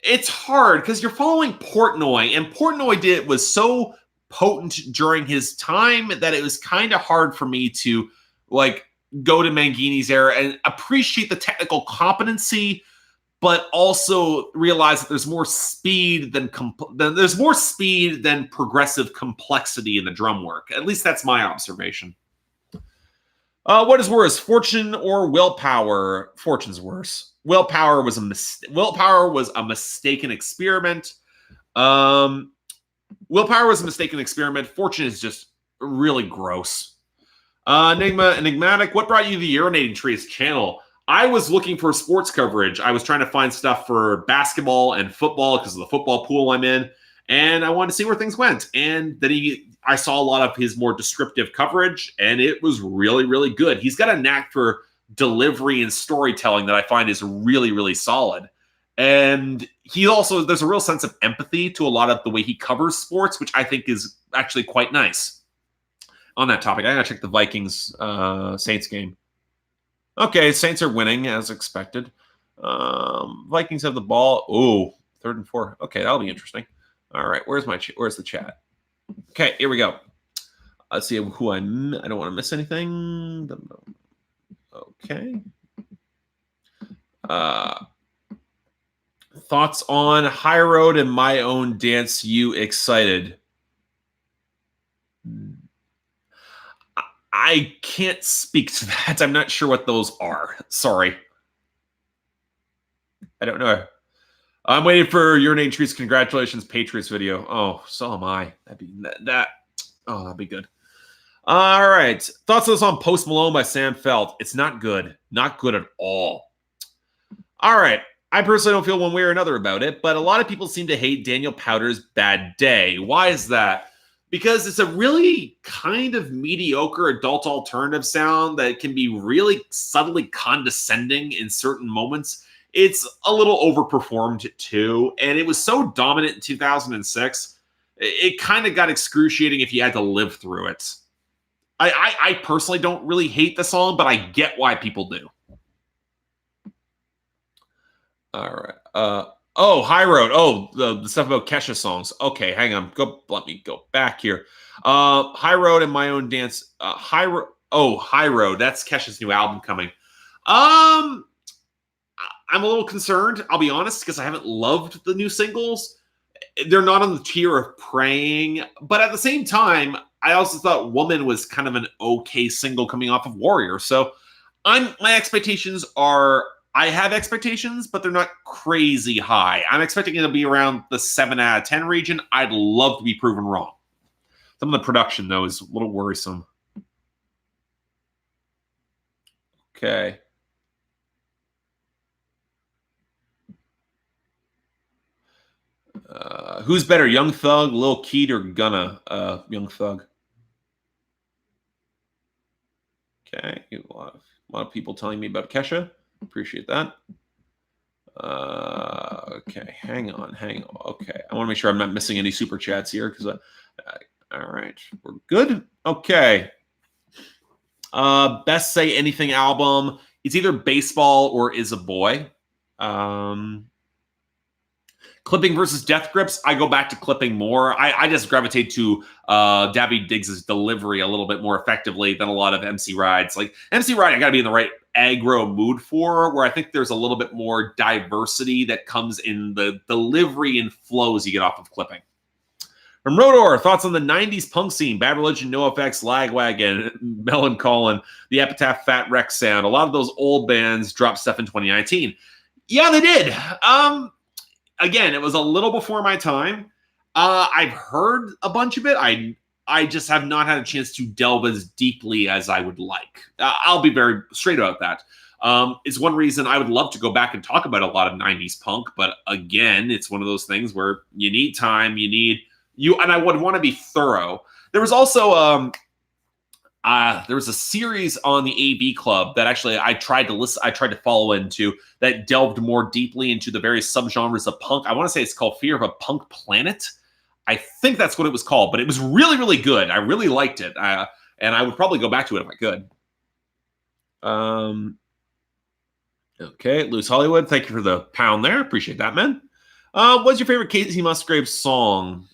S1: It's hard because you're following Portnoy, and Portnoy was so potent during his time that it was kind of hard for me to like go to Mangini's era and appreciate the technical competency, but also realize that there's more speed than progressive complexity in the drum work. At least that's my observation. What is worse, Fortune or Willpower? Fortune's worse. Willpower was a mistaken experiment. Willpower was a mistaken experiment. Fortune is just really gross. Enigmatic. What brought you to the Urinating Trees channel? I was looking for sports coverage. I was trying to find stuff for basketball and football because of the football pool I'm in, and I wanted to see where things went. And then I saw a lot of his more descriptive coverage, and it was really, really good. He's got a knack for delivery and storytelling that I find is really, really solid. And there's a real sense of empathy to a lot of the way he covers sports, which I think is actually quite nice. On that topic, I gotta check the Vikings Saints game. Okay, Saints are winning as expected. Vikings have the ball. Oh, 3rd and 4. Okay, that'll be interesting. All right, where's the chat? Okay, here we go. Let's see who I don't want to miss anything. Okay. Thoughts on High Road and My Own Dance? You excited? I can't speak to that. I'm not sure what those are. Sorry. I don't know. I'm waiting for Urinating Trees Congratulations Patriots video. Oh, so am I. That'd be good. All right. Thoughts on the song Post Malone by Sam Felt? It's not good. Not good at all. All right. I personally don't feel one way or another about it, but a lot of people seem to hate Daniel Powter's Bad Day. Why is that? Because it's a really kind of mediocre adult alternative sound that can be really subtly condescending in certain moments. It's a little overperformed too, and it was so dominant in 2006, it kind of got excruciating if you had to live through it. I personally don't really hate the song, but I get why people do. All right. High Road. Oh, the stuff about Kesha songs. Okay, hang on. Let me go back here. High Road and My Own Dance. High Road. That's Kesha's new album coming. I'm a little concerned, I'll be honest, because I haven't loved the new singles. They're not on the tier of Praying, but at the same time, I also thought Woman was kind of an okay single coming off of Warrior. So my expectations are, I have expectations, but they're not crazy high. I'm expecting it to be around the 7 out of 10 region. I'd love to be proven wrong. Some of the production, though, is a little worrisome. Okay. Who's better, Young Thug, Lil Keat, or Gunna? Young Thug. Okay, a lot of people telling me about Kesha. Appreciate that. Okay, hang on. Okay, I want to make sure I'm not missing any super chats here because all right, we're good. Okay. Best Say Anything album. It's either Baseball or Is a Boy. Clipping versus Death Grips. I go back to Clipping more. I just gravitate to Davy Diggs's delivery a little bit more effectively than a lot of MC Rides. Like MC Ride, I got to be in the right aggro mood for, where I think there's a little bit more diversity that comes in the delivery and flows you get off of Clipping. From Rodor, thoughts on the 90s punk scene, Bad Religion, NoFX, Lagwagon, Melancholy, the Epitaph, Fat Wreck sound. A lot of those old bands dropped stuff in 2019. Yeah, they did. Again, it was a little before my time. I've heard a bunch of it. I just have not had a chance to delve as deeply as I would like. I'll be very straight about that. It's one reason I would love to go back and talk about a lot of 90s punk. But again, it's one of those things where you need time, and I would want to be thorough. There was also there was a series on the AB Club that actually I tried to follow into that delved more deeply into the various subgenres of punk. I want to say it's called Fear of a Punk Planet. I think that's what it was called, but it was really, really good. I really liked it. And I would probably go back to it if I could. Okay, Loose Hollywood, thank you for the pound there. Appreciate that, man. What's your favorite Kacey Musgraves song?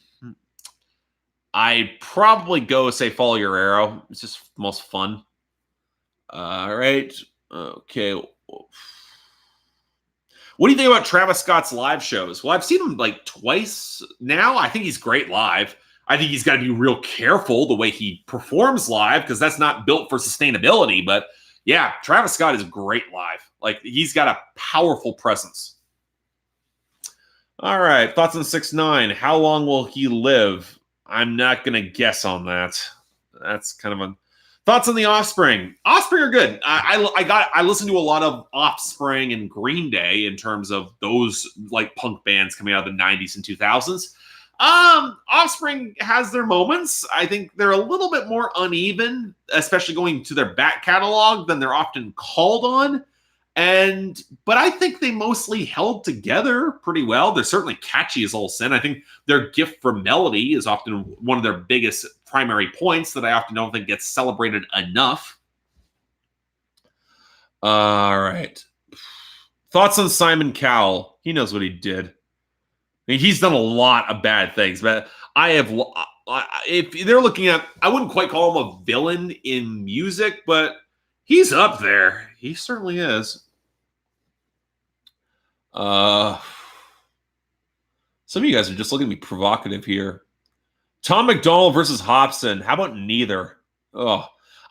S1: I'd probably go say Follow Your Arrow. It's just the most fun. All right. Okay. What do you think about Travis Scott's live shows? Well, I've seen him like twice now. I think he's great live. I think he's got to be real careful the way he performs live because that's not built for sustainability. But yeah, Travis Scott is great live. Like he's got a powerful presence. All right. Thoughts on 6ix9ine? How long will he live? I'm not going to guess on that. That's kind of a... Thoughts on The Offspring? Offspring are good. I listened to a lot of Offspring and Green Day in terms of those like punk bands coming out of the 90s and 2000s. Offspring has their moments. I think they're a little bit more uneven, especially going to their back catalog than they're often called on. But I think they mostly held together pretty well. They're certainly catchy as all sin. I think their gift for melody is often one of their biggest primary points that I often don't think gets celebrated enough. All right. Thoughts on Simon Cowell? He knows what he did. I mean, he's done a lot of bad things, but if they're looking at, I wouldn't quite call him a villain in music, but he's up there. He certainly is. Some of you guys are just looking at me provocative here. Tom McDonald versus Hobson. How about neither? Oh,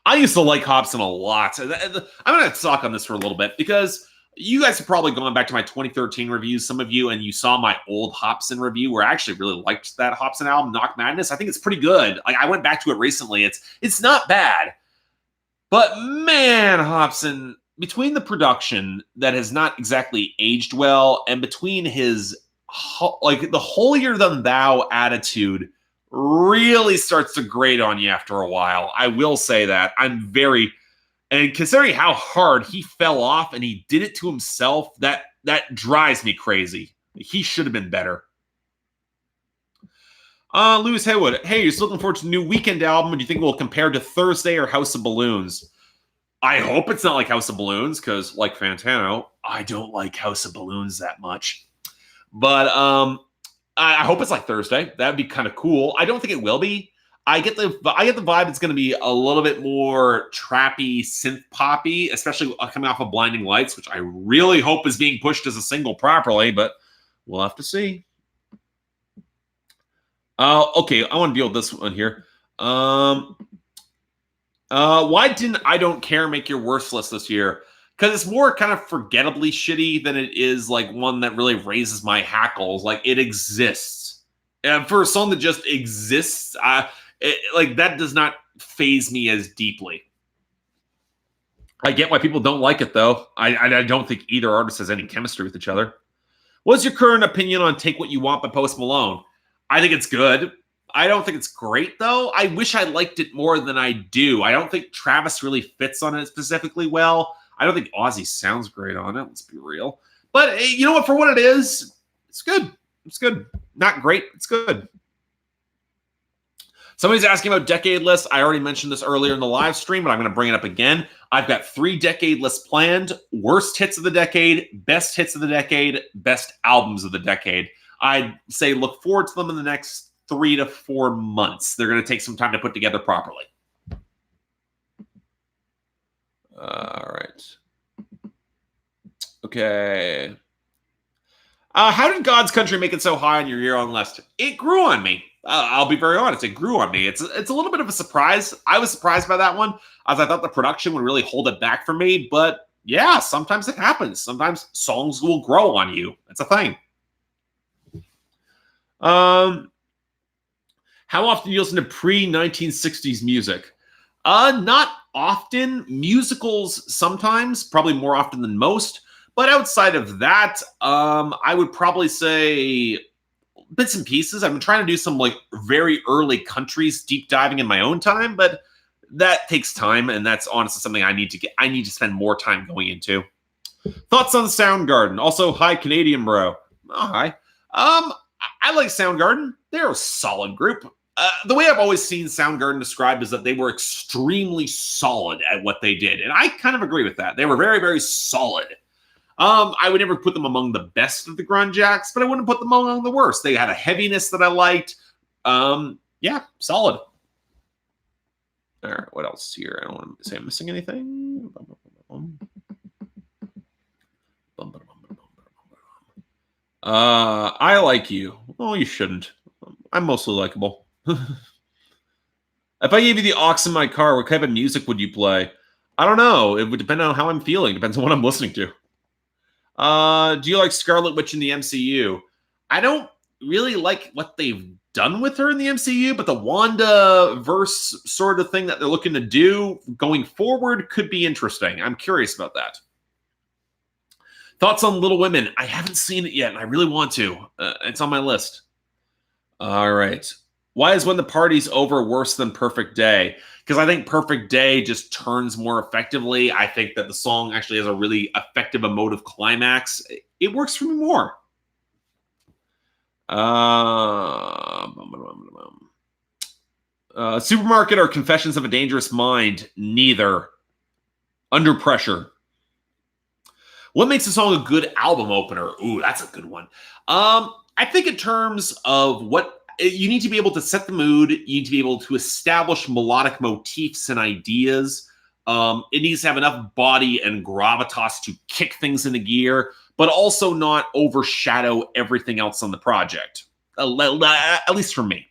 S1: I used to like Hobson a lot. I'm going to talk on this for a little bit because you guys have probably gone back to my 2013 reviews, some of you, and you saw my old Hobson review where I actually really liked that Hobson album, Knock Madness. I think it's pretty good. Like I went back to it recently. It's not bad. But man, Hobson, between the production that has not exactly aged well and between his like the holier than thou attitude really starts to grate on you after a while. I will say that. And considering how hard he fell off and he did it to himself, that drives me crazy. He should have been better. Lewis Haywood, hey, you're still looking forward to the new Weekend album? Do you think it will compare to Thursday or House of Balloons? I hope it's not like House of Balloons, because like Fantano, I don't like House of Balloons that much. But I hope it's like Thursday. That'd be kind of cool. I don't think it will be. I get the vibe it's going to be a little bit more trappy, synth poppy, especially coming off of Blinding Lights, which I really hope is being pushed as a single properly, but we'll have to see. Okay, I want to deal with this one here. Why didn't I Don't Care make your worst list this year? Because it's more kind of forgettably shitty than it is like one that really raises my hackles. Like it exists. And for a song that just exists, Like, that does not faze me as deeply. I get why people don't like it, though. I don't think either artist has any chemistry with each other. What's your current opinion on Take What You Want by Post Malone? I think it's good. I don't think it's great, though. I wish I liked it more than I do. I don't think Travis really fits on it specifically well. I don't think Ozzy sounds great on it. Let's be real. But you know what? For what it is, it's good. It's good. Not great. It's good. Somebody's asking about decade lists. I already mentioned this earlier in the live stream, but I'm going to bring it up again. I've got 3 decade lists planned. Worst hits of the decade, best hits of the decade, best albums of the decade. I'd say look forward to them in the next 3 to 4 months. They're going to take some time to put together properly. All right. Okay. How did God's Country make it so high on your year-on list? It grew on me. I'll be very honest. It grew on me. It's a little bit of a surprise. I was surprised by that one, as I thought the production would really hold it back for me. But yeah, sometimes it happens. Sometimes songs will grow on you. It's a thing. How often do you listen to pre-1960s music? Not often. Musicals sometimes, probably more often than most. But outside of that, I would probably say bits and pieces. I've been trying to do some like very early countries deep diving in my own time, but that takes time, and that's honestly something I need to spend more time going into. Thoughts on Soundgarden? Also, hi Canadian bro. Oh, hi. I like Soundgarden. They're a solid group. The way I've always seen Soundgarden described is that they were extremely solid at what they did, and I kind of agree with that. They were very, very solid. I would never put them among the best of the grunge acts, but I wouldn't put them among the worst. They had a heaviness that I liked. Yeah, solid. All right, what else here? I don't want to say I'm missing anything. I like you. Oh, you shouldn't. I'm mostly likable. If I gave you the aux in my car, what kind of music would you play? I don't know. It would depend on how I'm feeling. Depends on what I'm listening to. Do you like Scarlet Witch in the MCU? I don't really like what they've done with her in the MCU, but the Wanda verse sort of thing that they're looking to do going forward could be interesting. I'm curious about that. Thoughts on Little Women? I haven't seen it yet, and I really want to. It's on my list. All right. Why is When the Party's Over worse than Perfect Day? Because I think Perfect Day just turns more effectively. I think that the song actually has a really effective emotive climax. It works for me more. Supermarket or Confessions of a Dangerous Mind? Neither. Under Pressure. What makes a song a good album opener? Ooh, that's a good one. I think in terms of what you need to be able to set the mood, you need to be able to establish melodic motifs and ideas. It needs to have enough body and gravitas to kick things into gear, but also not overshadow everything else on the project. At least for me.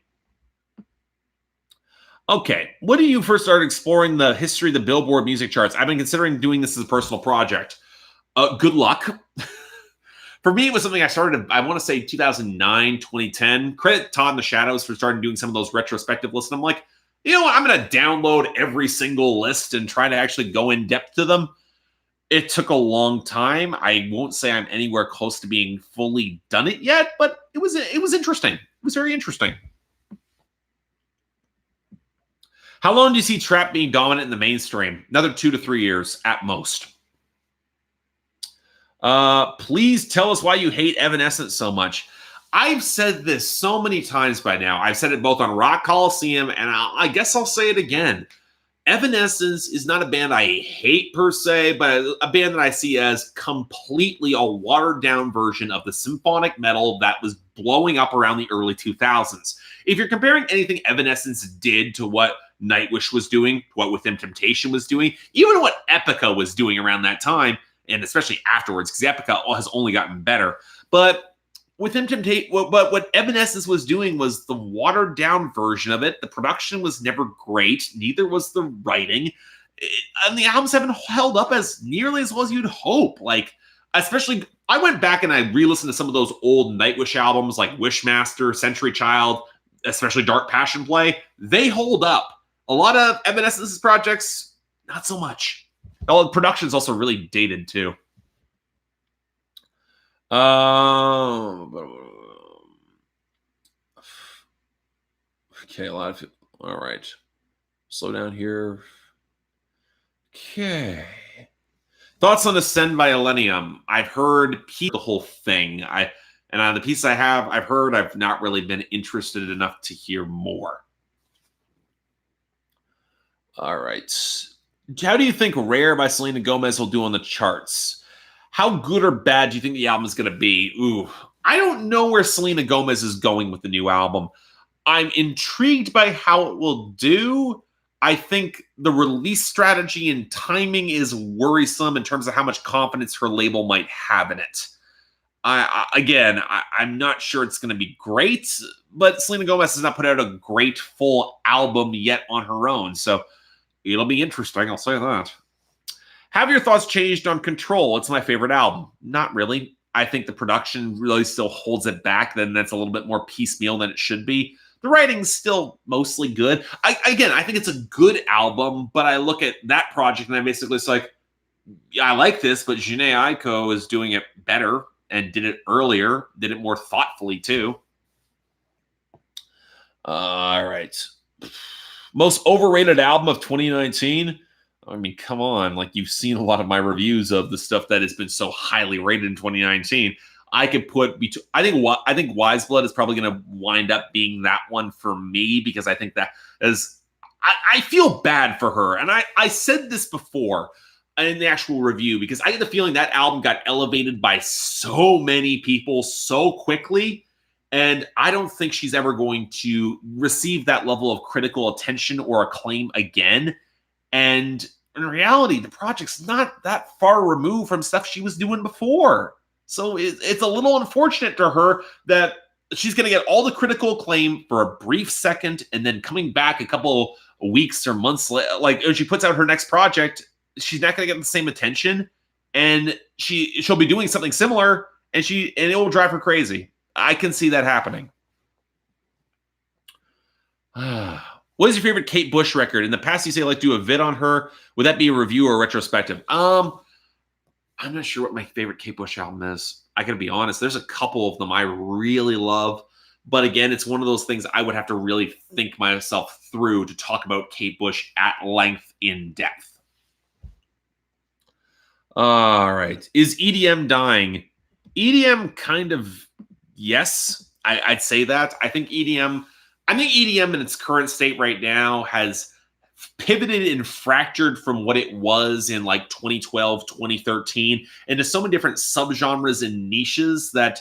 S1: Okay, when did you first start exploring the history of the Billboard music charts? I've been considering doing this as a personal project. Good luck. For me, it was something I started, I want to say 2009, 2010. Credit Todd in the Shadows for starting doing some of those retrospective lists. And I'm like, you know what? I'm going to download every single list and try to actually go in depth to them. It took a long time. I won't say I'm anywhere close to being fully done it yet, but it was interesting. It was very interesting. How long do you see trap being dominant in the mainstream? Another 2 to 3 years at most. Please tell us why you hate Evanescence so much. I've said this so many times by now. I've said it both on Rock Coliseum, and I guess I'll say it again. Evanescence is not a band I hate per se, but a band that I see as completely a watered-down version of the symphonic metal that was blowing up around the early 2000s. If you're comparing anything Evanescence did to what Nightwish was doing, what Within Temptation was doing, even what Epica was doing around that time, and especially afterwards, because Epica has only gotten better. But Within Temptation, what Evanescence was doing was the watered-down version of it. The production was never great. Neither was the writing. And the albums haven't held up as nearly as well as you'd hope. Like, especially, I went back and I re-listened to some of those old Nightwish albums, like Wishmaster, Century Child, especially Dark Passion Play, they hold up. A lot of Evanescence's projects, not so much. Oh, the production's also really dated too. Okay, a lot of all right. Slow down here. Okay. Thoughts on Ascend by Millennium. I've heard the whole thing. And on the piece I've heard, I've not really been interested enough to hear more. All right. How do you think Rare by Selena Gomez will do on the charts? How good or bad do you think the album is going to be? Ooh, I don't know where Selena Gomez is going with the new album. I'm intrigued by how it will do. I think the release strategy and timing is worrisome in terms of how much confidence her label might have in it. I'm not sure it's going to be great, but Selena Gomez has not put out a great full album yet on her own, so it'll be interesting, I'll say that. Have your thoughts changed on Control? It's my favorite album. Not really. I think the production really still holds it back, then that's a little bit more piecemeal than it should be. The writing's still mostly good. I think it's a good album, but I look at that project and I basically it's like, yeah, I like this, but Jhené Aiko is doing it better and did it earlier, did it more thoughtfully too. All right. Most overrated album of 2019. I mean, come on. Like, you've seen a lot of my reviews of the stuff that has been so highly rated in 2019. I could put I think Wise Blood is probably going to wind up being that one for me, because I think that is I feel bad for her. And I said this before in the actual review, because I get the feeling that album got elevated by so many people so quickly. And I don't think she's ever going to receive that level of critical attention or acclaim again. And in reality, the project's not that far removed from stuff she was doing before. So it's a little unfortunate to her that she's going to get all the critical acclaim for a brief second, and then coming back a couple weeks or months later, like if she puts out her next project, she's not going to get the same attention, and she'll be doing something similar, and it will drive her crazy. I can see that happening. What is your favorite Kate Bush record? In the past, you say like do a vid on her. Would that be a review or a retrospective? I'm not sure what my favorite Kate Bush album is. I gotta be honest. There's a couple of them I really love. But again, it's one of those things I would have to really think myself through to talk about Kate Bush at length in depth. All right. Is EDM dying? EDM kind of, yes. I'd say that. I think EDM in its current state right now has pivoted and fractured from what it was in like 2012, 2013 into so many different subgenres and niches that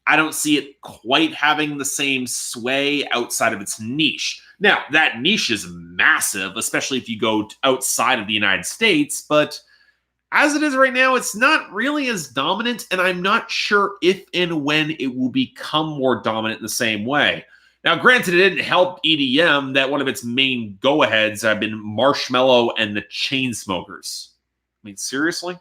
S1: I don't see it quite having the same sway outside of its niche. Now, that niche is massive, especially if you go outside of the United States, but as it is right now, it's not really as dominant, and I'm not sure if and when it will become more dominant in the same way. Now, granted, it didn't help EDM that one of its main go-aheads have been Marshmello and the Chainsmokers. I mean, seriously?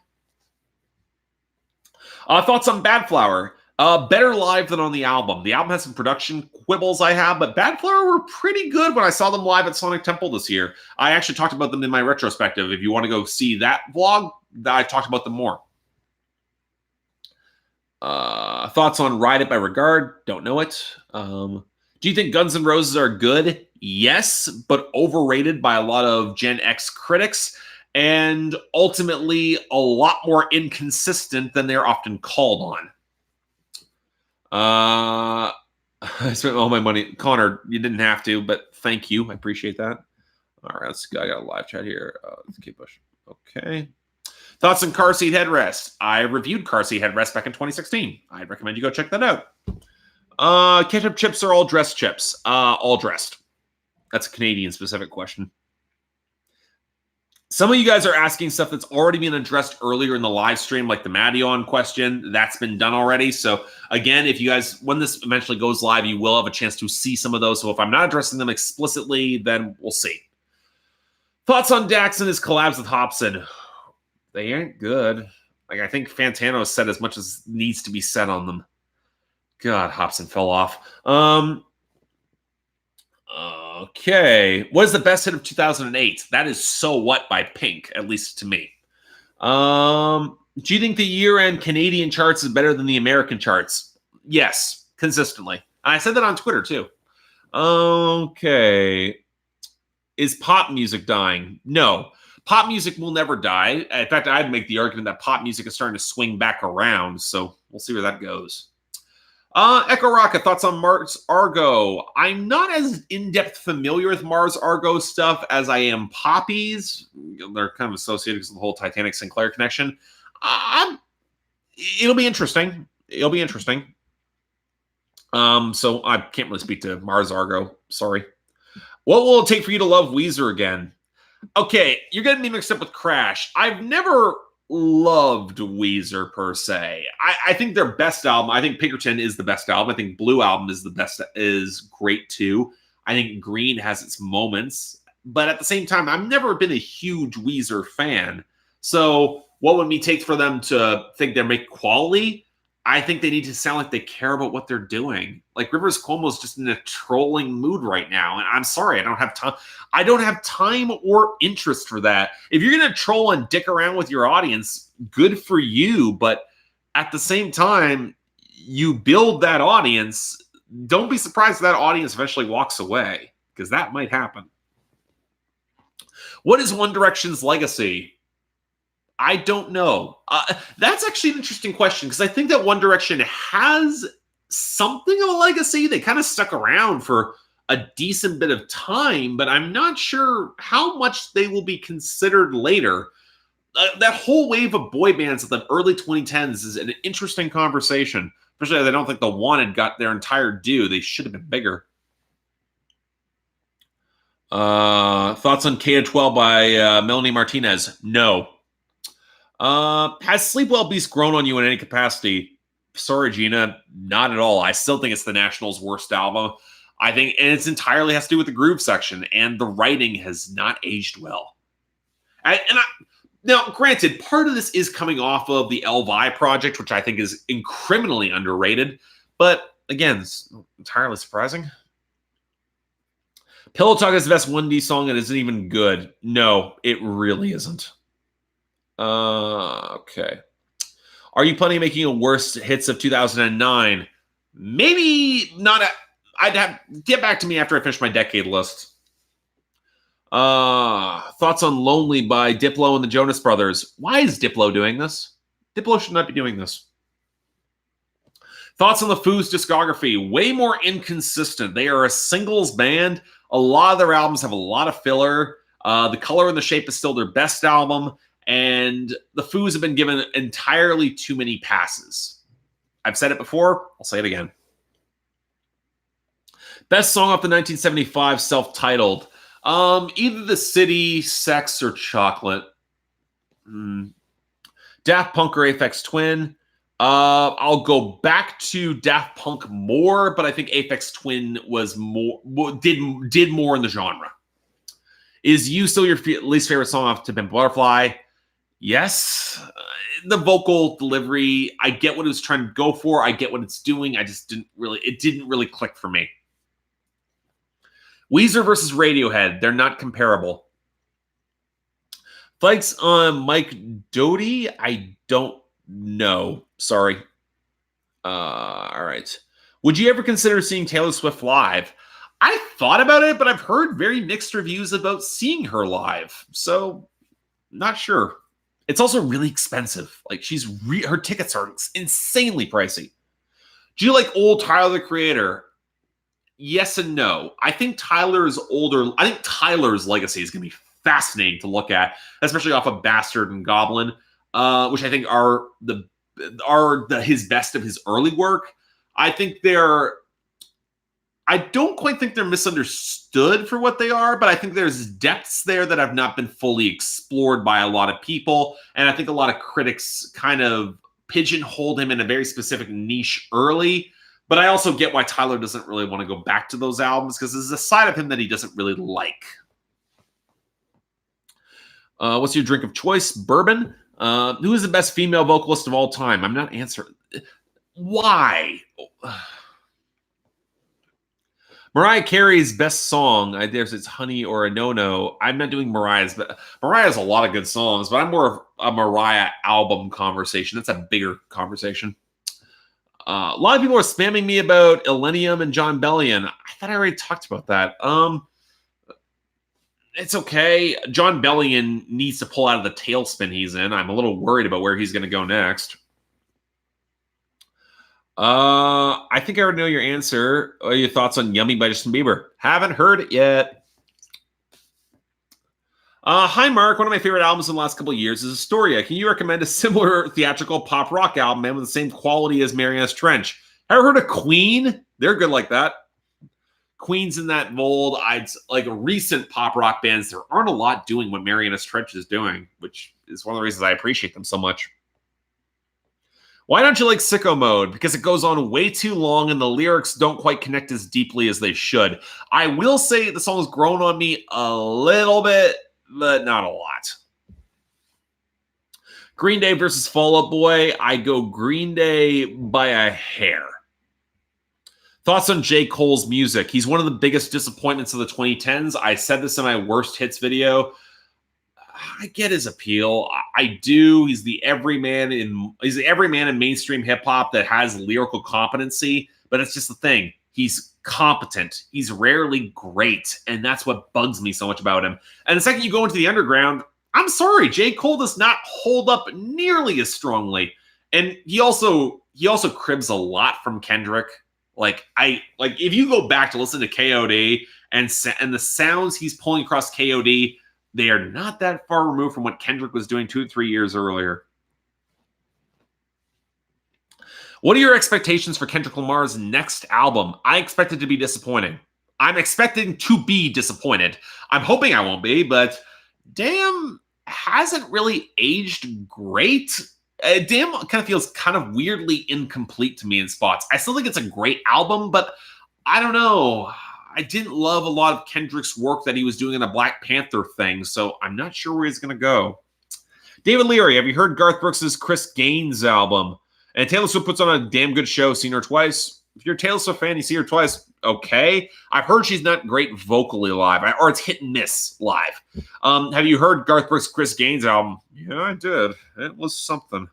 S1: Thoughts on Bad Flower? Better live than on the album. The album has some production quibbles I have, but Bad Flower were pretty good when I saw them live at Sonic Temple this year. I actually talked about them in my retrospective. If you want to go see that vlog, I talked about them more. Thoughts on Ride It by Regard? Don't know it. Do you think Guns N' Roses are good? Yes, but overrated by a lot of Gen X critics, and ultimately a lot more inconsistent than they're often called on. I spent all my money. Connor, you didn't have to, but thank you. I appreciate that. All right, let's go. I got a live chat here. Let's keep pushing. Okay. Thoughts on Car Seat Headrest? I reviewed Car Seat Headrest back in 2016. I'd recommend you go check that out. Ketchup chips are all dressed chips. All dressed. That's a Canadian specific question. Some of you guys are asking stuff that's already been addressed earlier in the live stream, like the Madion question. That's been done already. So again, if you guys, when this eventually goes live, you will have a chance to see some of those. So if I'm not addressing them explicitly, then we'll see. Thoughts on Dax and his collabs with Hobson? They ain't good. Like, I think Fantano said as much as needs to be said on them. God, Hobson fell off. Okay. What is the best hit of 2008? That is So What by Pink, at least to me. Do you think the year-end Canadian charts is better than the American charts? Yes, consistently. I said that on Twitter, too. Okay. Is pop music dying? No. Pop music will never die. In fact, I'd make the argument that pop music is starting to swing back around, so we'll see where that goes. Echo Rocket, thoughts on Mars Argo? I'm not as in-depth familiar with Mars Argo stuff as I am Poppy's. They're kind of associated because of the whole Titanic Sinclair connection. It'll be interesting. It'll be interesting. So I can't really speak to Mars Argo. Sorry. What will it take for you to love Weezer again? Okay, you're getting me mixed up with Crash. I've never loved Weezer per se. I think their best album, I think Pinkerton is the best album. I think Blue Album is the best, is great too. I think Green has its moments, but at the same time, I've never been a huge Weezer fan. So what would it take for them to think they make quality? I think they need to sound like they care about what they're doing. Like Rivers Cuomo's just in a trolling mood right now, and I'm sorry, I don't have time. I don't have time or interest for that. If you're gonna troll and dick around with your audience, good for you. But at the same time, you build that audience. Don't be surprised if that audience eventually walks away, because that might happen. What is One Direction's legacy? I don't know. That's actually an interesting question, because I think that One Direction has something of a legacy. They kind of stuck around for a decent bit of time, but I'm not sure how much they will be considered later. That whole wave of boy bands of the early 2010s is an interesting conversation, especially as I don't think the Wanted got their entire due. They should have been bigger. Thoughts on K-12 by Melanie Martinez? No. Has Sleep Well Beast grown on you in any capacity? Sorry, Gina, not at all. I still think it's the National's worst album. I think, and it's entirely has to do with the groove section, and the writing has not aged well. Now, granted, part of this is coming off of the Elvi project, which I think is criminally underrated, but again, it's entirely surprising. Pillow Talk is the best 1D song and isn't even good. No, it really isn't. Okay. Are you planning on making a worst hits of 2009? Maybe not. I'd have get back to me after I finish my decade list. Thoughts on Lonely by Diplo and the Jonas Brothers. Why is Diplo doing this? Diplo should not be doing this. Thoughts on the Foo's discography. Way more inconsistent. They are a singles band. A lot of their albums have a lot of filler. The Color and the Shape is still their best album. And the Foos have been given entirely too many passes. I've said it before. I'll say it again. Best song off the 1975 self-titled. Either The City, Sex, or Chocolate. Daft Punk or Aphex Twin. I'll go back to Daft Punk more, but I think Aphex Twin was more did more in the genre. Is You still your least favorite song off To Pimp a Butterfly? Yes. The vocal delivery, I get what it was trying to go for. I get what it's doing. It didn't really click for me. Weezer versus Radiohead. They're not comparable. Fights on Mike Doty. I don't know. Sorry. All right. Would you ever consider seeing Taylor Swift live? I thought about it, but I've heard very mixed reviews about seeing her live. So, not sure. It's also really expensive. Like, her tickets are insanely pricey. Do you like old Tyler, the Creator? Yes and no. I think Tyler's older. I think Tyler's legacy is going to be fascinating to look at, especially off of Bastard and Goblin, which I think are his best of his early work. I don't quite think they're misunderstood for what they are, but I think there's depths there that have not been fully explored by a lot of people. And I think a lot of critics kind of pigeonholed him in a very specific niche early. But I also get why Tyler doesn't really want to go back to those albums, because there's a side of him that he doesn't really like. What's your drink of choice? Bourbon? Who is the best female vocalist of all time? I'm not answering. Why? Mariah Carey's best song, there's it's Honey or a No-No. I'm not doing Mariah's, but Mariah has a lot of good songs, but I'm more of a Mariah album conversation. That's a bigger conversation. A lot of people are spamming me about Illenium and John Bellion. I thought I already talked about that. It's okay. John Bellion needs to pull out of the tailspin he's in. I'm a little worried about where he's going to go next. I think I already know your answer. What are your thoughts on Yummy by Justin Bieber? Haven't heard it yet. Hi, Mark. One of my favorite albums in the last couple of years is Astoria. Can you recommend a similar theatrical pop rock album and with the same quality as Marianas Trench? Ever heard of Queen? They're good like that. Queen's in that mold. Like recent pop rock bands, there aren't a lot doing what Marianas Trench is doing, which is one of the reasons I appreciate them so much. Why don't you like Sicko Mode? Because it goes on way too long and the lyrics don't quite connect as deeply as they should. I will say the song's grown on me a little bit, but not a lot. Green Day versus Fall Out Boy. I go Green Day by a hair. Thoughts on J. Cole's music? He's one of the biggest disappointments of the 2010s. I said this in my worst hits video. I get his appeal. I do. He's the everyman in mainstream hip hop that has lyrical competency, but it's just the thing. He's competent. He's rarely great, and that's what bugs me so much about him. And the second you go into the underground, I'm sorry, J. Cole does not hold up nearly as strongly. And he also cribs a lot from Kendrick. Like if you go back to listen to KOD and the sounds he's pulling across KOD, they are not that far removed from what Kendrick was doing 2 or 3 years earlier. What are your expectations for Kendrick Lamar's next album? I expect it to be disappointing. I'm expecting to be disappointed. I'm hoping I won't be, but Damn hasn't really aged great. Damn kind of feels kind of weirdly incomplete to me in spots. I still think it's a great album, but I don't know. I didn't love a lot of Kendrick's work that he was doing in the Black Panther thing, so I'm not sure where he's going to go. David Leary, have you heard Garth Brooks' Chris Gaines album? And Taylor Swift puts on a damn good show. Seen her twice. If you're a Taylor Swift fan, you see her twice. Okay. I've heard she's not great vocally live, or it's hit and miss live. Have you heard Garth Brooks' Chris Gaines album? Yeah, I did. It was something.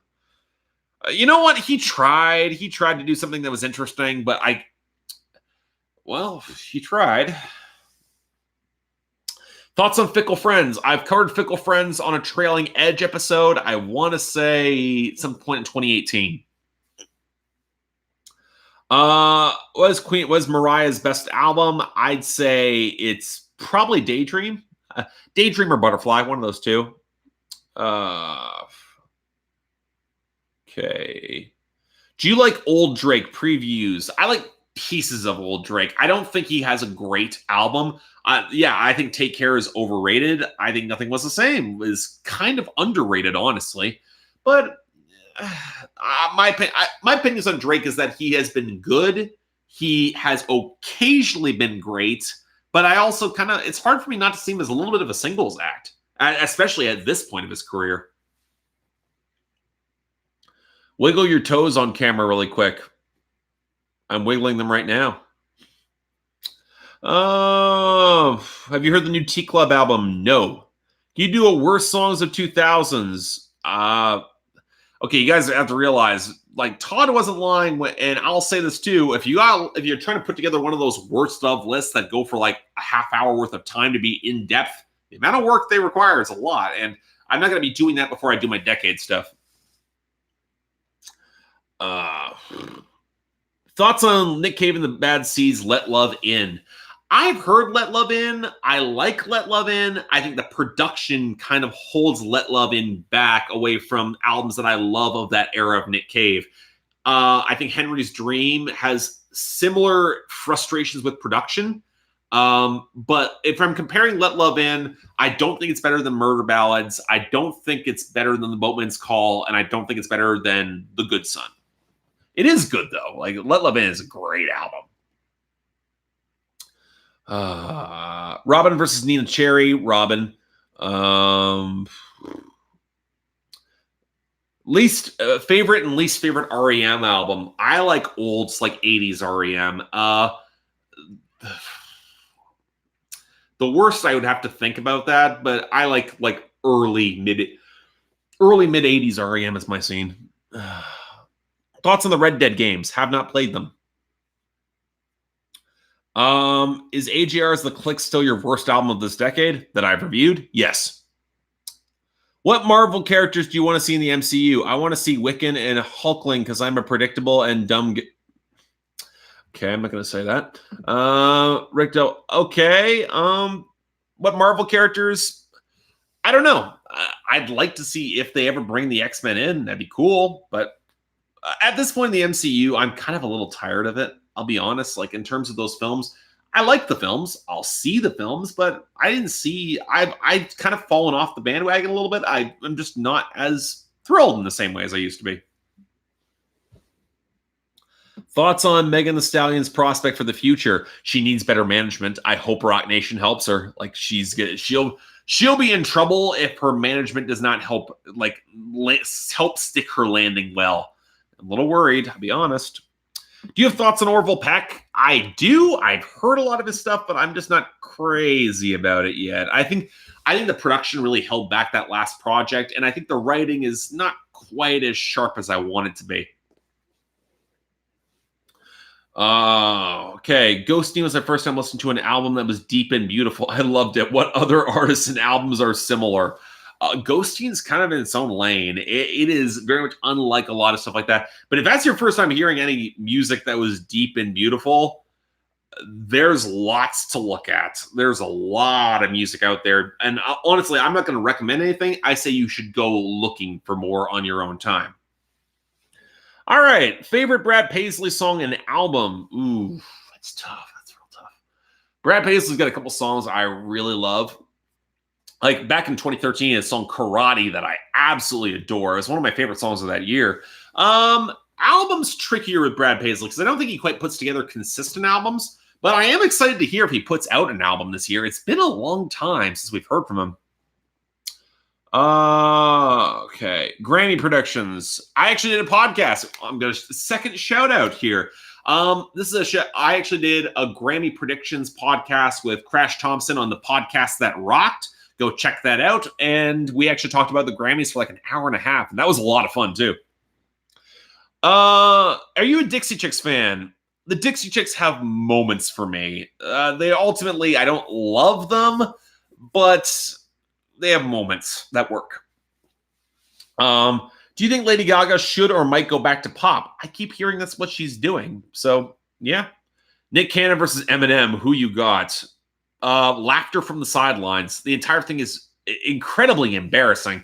S1: You know what? He tried. He tried to do something that was interesting, but he tried. Thoughts on Fickle Friends? I've covered Fickle Friends on a Trailing Edge episode. I want to say some point in 2018. Was Mariah's best album? I'd say it's probably Daydream. Daydream or Butterfly, one of those two. Okay. Do you like old Drake previews? I like pieces of old Drake. I don't think he has a great album. I think Take Care is overrated. I think Nothing Was the Same is kind of underrated, honestly. But my opinions on Drake is that he has been good. He has occasionally been great. But I also it's hard for me not to see him as a little bit of a singles act, especially at this point of his career. Wiggle your toes on camera really quick. I'm wiggling them right now. Have you heard the new T Club album? No. Can you do a worst songs of 2000s? Okay, you guys have to realize, like, Todd wasn't lying, and I'll say this too. If you're trying to put together one of those worst of lists that go for like a half hour worth of time to be in depth, the amount of work they require is a lot, and I'm not going to be doing that before I do my decade stuff. Thoughts on Nick Cave and the Bad Seeds' Let Love In? I've heard Let Love In. I like Let Love In. I think the production kind of holds Let Love In back away from albums that I love of that era of Nick Cave. I think Henry's Dream has similar frustrations with production. But if I'm comparing Let Love In, I don't think it's better than Murder Ballads. I don't think it's better than The Boatman's Call. And I don't think it's better than The Good Son. It is good, though. Like, Let Love In is a great album. Robin versus Nina Cherry. Robin. Favorite and least favorite REM album. I like old, like 80s REM. the worst I would have to think about that, but I like early mid 80s REM is my scene. Thoughts on the Red Dead games? Have not played them. Is AGR's The Click still your worst album of this decade that I've reviewed? Yes. What Marvel characters do you want to see in the MCU? I want to see Wiccan and Hulkling because I'm a predictable and dumb. Okay, I'm not going to say that. Ricto. Okay. What Marvel characters? I don't know. I'd like to see if they ever bring the X-Men in. That'd be cool. But at this point in the MCU, I'm kind of a little tired of it. I'll be honest. Like in terms of those films, I like the films. I'll see the films, but I didn't see. I've kind of fallen off the bandwagon a little bit. I'm just not as thrilled in the same way as I used to be. Thoughts on Megan Thee Stallion's prospect for the future? She needs better management. I hope Rock Nation helps her. Like she'll be in trouble if her management does not help help stick her landing well. I'm a little worried, I'll be honest. Do you have thoughts on Orville Peck? I do. I've heard a lot of his stuff, but I'm just not crazy about it yet. I think the production really held back that last project, and I think the writing is not quite as sharp as I want it to be. Okay. Ghosting was my first time listening to an album that was deep and beautiful. I loved it. What other artists and albums are similar? Ghosting is kind of in its own lane. It is very much unlike a lot of stuff like that. But if that's your first time hearing any music that was deep and beautiful, there's lots to look at. There's a lot of music out there. And honestly, I'm not going to recommend anything. I say you should go looking for more on your own time. All right. Favorite Brad Paisley song and album? Ooh, that's tough. That's real tough. Brad Paisley's got a couple songs I really love. Like back in 2013, a song Karate that I absolutely adore. It's one of my favorite songs of that year. Album's trickier with Brad Paisley because I don't think he quite puts together consistent albums, but I am excited to hear if he puts out an album this year. It's been a long time since we've heard from him. Okay. Grammy predictions. I actually did a podcast. I'm going to second shout out here. This is I actually did a Grammy predictions podcast with Crash Thompson on the Podcast That Rocked. Go check that out. And we actually talked about the Grammys for like an hour and a half. And that was a lot of fun too. Are you a Dixie Chicks fan? The Dixie Chicks have moments for me. They ultimately, I don't love them, but they have moments that work. Do you think Lady Gaga should or might go back to pop? I keep hearing that's what she's doing. So yeah. Nick Cannon versus Eminem. Who you got? Laughter from the sidelines. The entire thing is incredibly embarrassing.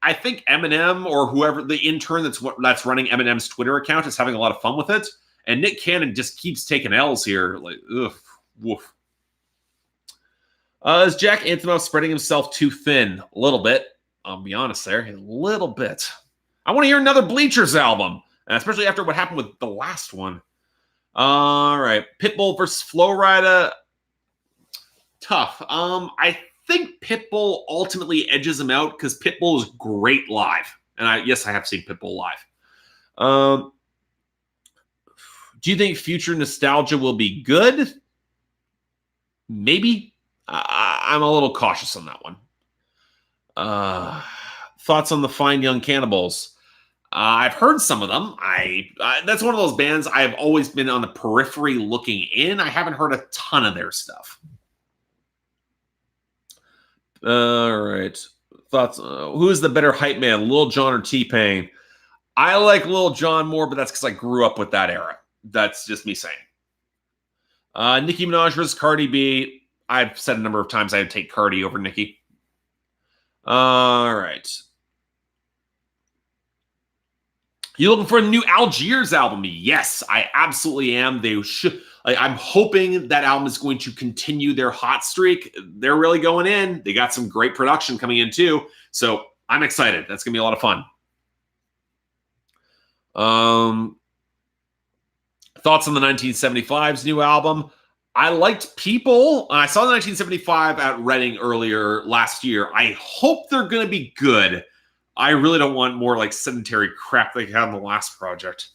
S1: I think Eminem or whoever the intern that's running Eminem's Twitter account is having a lot of fun with it, and Nick Cannon just keeps taking L's here. Like, ugh, woof. Is Jack Antonoff spreading himself too thin? A little bit. I'll be honest there, a little bit. I want to hear another Bleachers album, especially after what happened with the last one. All right, Pitbull versus Flo Rida. Tough. I think Pitbull ultimately edges him out because Pitbull is great live. And I have seen Pitbull live. Do you think future nostalgia will be good? Maybe. I'm a little cautious on that one. Thoughts on the Fine Young Cannibals? I've heard some of them. That's one of those bands I've always been on the periphery looking in. I haven't heard a ton of their stuff. All right. Thoughts? Who is the better hype man, Lil Jon or T-Pain? I like Lil Jon more, but that's because I grew up with that era. That's just me saying. Nicki Minaj versus Cardi B. I've said a number of times I'd take Cardi over Nicki. All right. You looking for a new Algiers album? Yes, I absolutely am. They should. I'm hoping that album is going to continue their hot streak. They're really going in. They got some great production coming in too. So I'm excited. That's going to be a lot of fun. Thoughts on the 1975's new album? I liked People. I saw the 1975 at Reading earlier last year. I hope they're going to be good. I really don't want more like sedentary crap they had on the last project.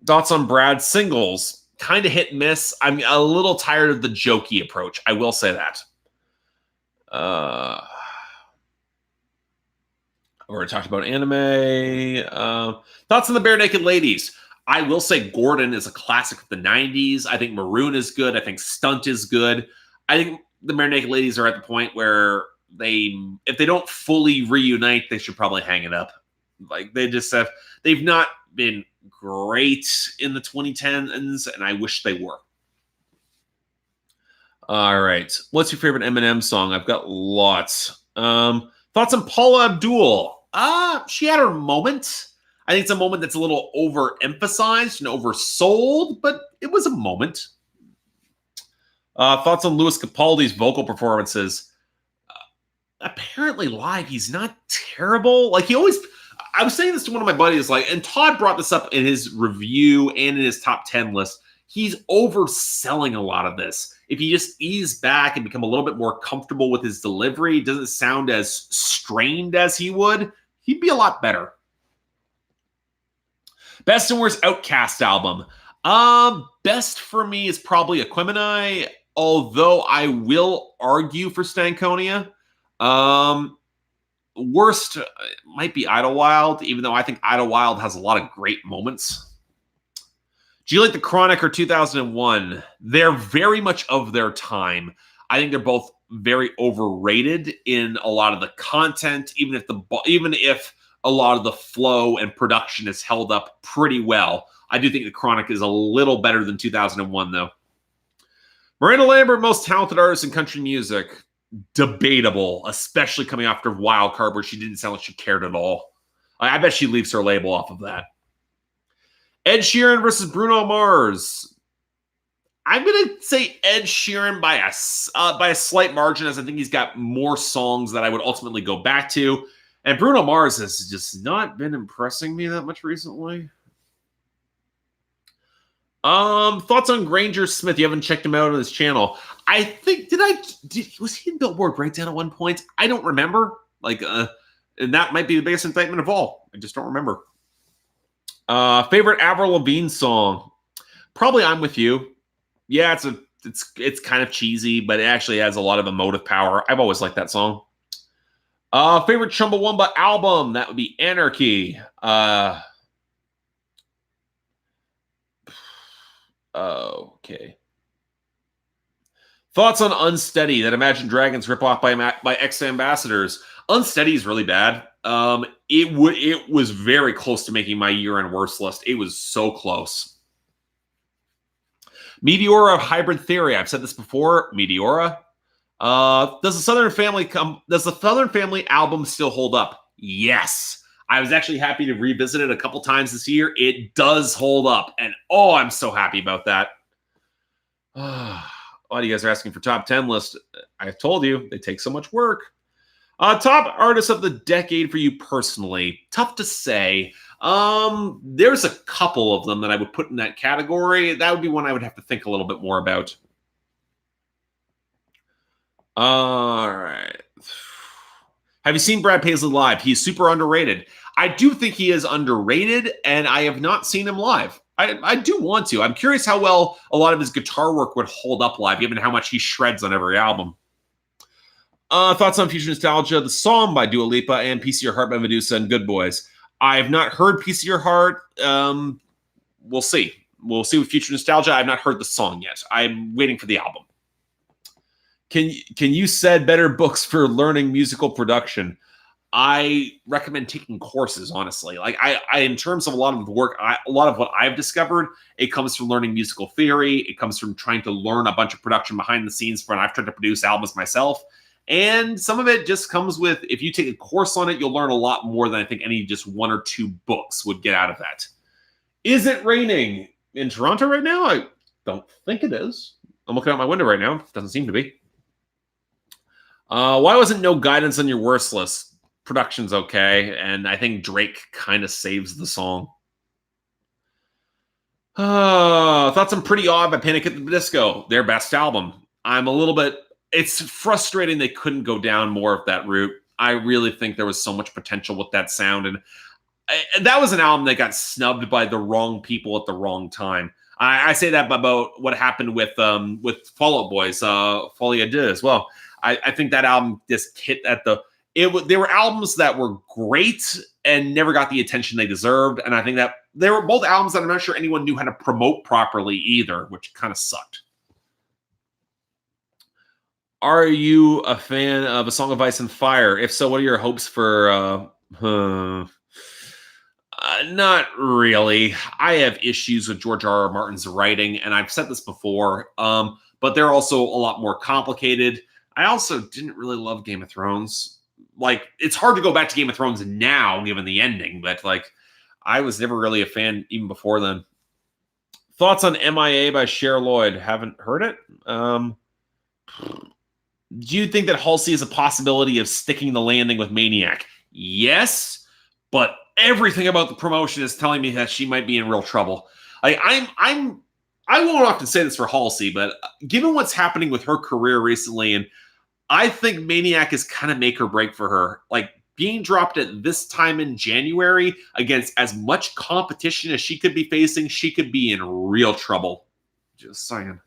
S1: Thoughts on Brad's singles? kind of hit and miss. I'm a little tired of the jokey approach. I will say that. Already talked about anime. Thoughts on the Bare Naked Ladies? I will say Gordon is a classic of the 90s. I think Maroon is good. I think Stunt is good. I think the Bare Naked Ladies are at the point where if they don't fully reunite, they should probably hang it up. Like they've not been great in the 2010s, and I wish they were. All right. What's your favorite Eminem song? I've got lots. Thoughts on Paula Abdul? She had her moment. I think it's a moment that's a little overemphasized and oversold, but it was a moment. Thoughts on Louis Capaldi's vocal performances? Apparently live, he's not terrible. Like I was saying this to one of my buddies, and Todd brought this up in his review and in his top 10 list. He's overselling a lot of this. If you just ease back and become a little bit more comfortable with his delivery, doesn't sound as strained as he would, he'd be a lot better. Best and worst Outkast album. Best for me is probably Aquemini, although I will argue for Stankonia. Worst might be Idlewild, even though I think Idlewild has a lot of great moments. Do you like the Chronic or 2001? They're very much of their time. I think they're both very overrated in a lot of the content, even if a lot of the flow and production is held up pretty well. I do think the Chronic is a little better than 2001, though. Miranda Lambert, most talented artist in country music. Debatable, especially coming after Wildcard, where she didn't sound like she cared at all. I bet she leaves her label off of that. Ed Sheeran versus Bruno Mars. I'm going to say Ed Sheeran by a slight margin, as I think he's got more songs that I would ultimately go back to. And Bruno Mars has just not been impressing me that much recently. Thoughts on Granger Smith? You haven't checked him out on his channel. I think was he in Billboard Breakdown at one point? I don't remember. And that might be the biggest indictment of all. I just don't remember. Favorite Avril Lavigne song? Probably I'm With You. Yeah, it's kind of cheesy, but it actually has a lot of emotive power. I've always liked that song. Favorite Chumbawamba album? That would be Anarchy. Okay. Thoughts on Unsteady, that Imagine Dragons ripoff by ex-ambassadors. Unsteady is really bad. It was very close to making my year-end worst list. It was so close. Meteora of Hybrid Theory. I've said this before. Meteora. Does the Southern Family album still hold up? Yes. I was actually happy to revisit it a couple times this year. It does hold up. And I'm so happy about that. A lot of you guys are asking for top 10 list. I told you, they take so much work. Top artists of the decade for you personally. Tough to say. There's a couple of them that I would put in that category. That would be one I would have to think a little bit more about. All right. Have you seen Brad Paisley live? He's super underrated. I do think he is underrated, and I have not seen him live. I do want to. I'm curious how well a lot of his guitar work would hold up live, given how much he shreds on every album. Thoughts on Future Nostalgia, the song by Dua Lipa, and Piece of Your Heart by Medusa and Good Boys. I have not heard Piece of Your Heart. We'll see. We'll see with Future Nostalgia. I've not heard the song yet. I'm waiting for the album. Can you said better books for learning musical production? I recommend taking courses, honestly. I in terms of a lot of the work, a lot of what I've discovered, it comes from learning musical theory. It comes from trying to learn a bunch of production behind the scenes when I've tried to produce albums myself. And some of it just comes with, if you take a course on it, you'll learn a lot more than I think any just one or two books would get out of that. Is it raining in Toronto right now? I don't think it is. I'm looking out my window right now. It doesn't seem to be. Why wasn't no guidance on your worst list? Production's okay, and I think Drake kind of saves the song. Thoughts on Pretty Odd by Panic at the Disco, their best album. It's frustrating they couldn't go down more of that route. I really think there was so much potential with that sound, and that was an album that got snubbed by the wrong people at the wrong time. I say that about what happened with Fall Out Boy's Folie à Deux as well. I think that album just hit at they were albums that were great and never got the attention they deserved. And I think that they were both albums that I'm not sure anyone knew how to promote properly either, which kind of sucked. Are you a fan of A Song of Ice and Fire? If so, what are your hopes for... not really. I have issues with George R. R. Martin's writing, and I've said this before, but they're also a lot more complicated. I also didn't really love Game of Thrones. Like, it's hard to go back to Game of Thrones now, given the ending, but, like, I was never really a fan even before then. Thoughts on MIA by Cher Lloyd? Haven't heard it. Do you think that Halsey is a possibility of sticking the landing with Maniac? Yes, but everything about the promotion is telling me that she might be in real trouble. I won't often say this for Halsey, but given what's happening with her career recently, and I think Maniac is kind of make or break for her. Like, being dropped at this time in January against as much competition as she could be facing, she could be in real trouble. Just saying.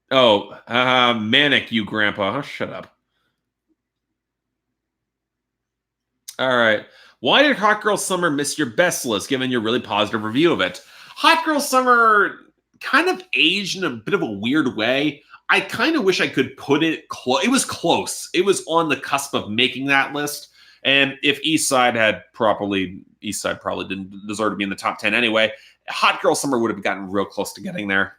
S1: Oh, manic, you grandpa. Oh, shut up. All right. Why did Hot Girl Summer miss your best list, given your really positive review of it? Hot Girl Summer kind of aged in a bit of a weird way. I kind of wish I could put it close. It was close. It was on the cusp of making that list. And if East Side probably didn't deserve to be in the top 10 anyway. Hot Girl Summer would have gotten real close to getting there.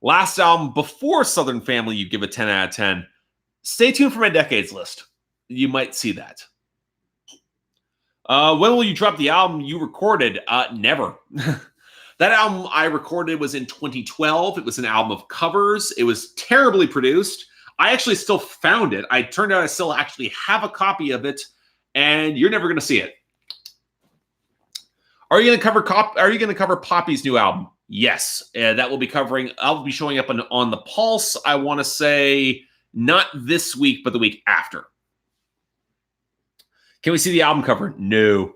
S1: Last album before Southern Family, you give a 10 out of 10. Stay tuned for my decades list. You might see that. When will you drop the album you recorded? Never. That album I recorded was in 2012. It was an album of covers. It was terribly produced. I actually still found it. I turned out I still actually have a copy of it, and you're never going to see it. Are you going to cover Poppy's new album? Yes, that will be covering. I'll be showing up on the Pulse. I want to say not this week, but the week after. Can we see the album cover? No.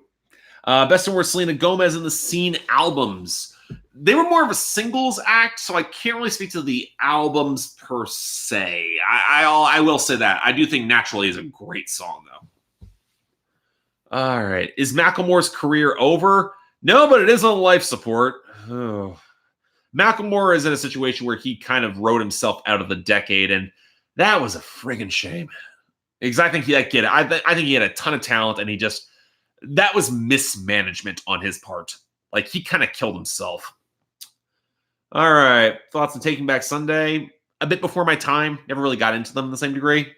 S1: Best and Worst Selena Gomez and the Scene albums. They were more of a singles act, so I can't really speak to the albums per se. I will say that. I do think Naturally is a great song, though. All right. Is Macklemore's career over? No, but it is on life support. Oh. Macklemore is in a situation where he kind of wrote himself out of the decade, and that was a friggin' shame. Exactly. I think he had a ton of talent, and that was mismanagement on his part. Like, he kind of killed himself. All right. Thoughts on Taking Back Sunday? A bit before my time. Never really got into them in the same degree.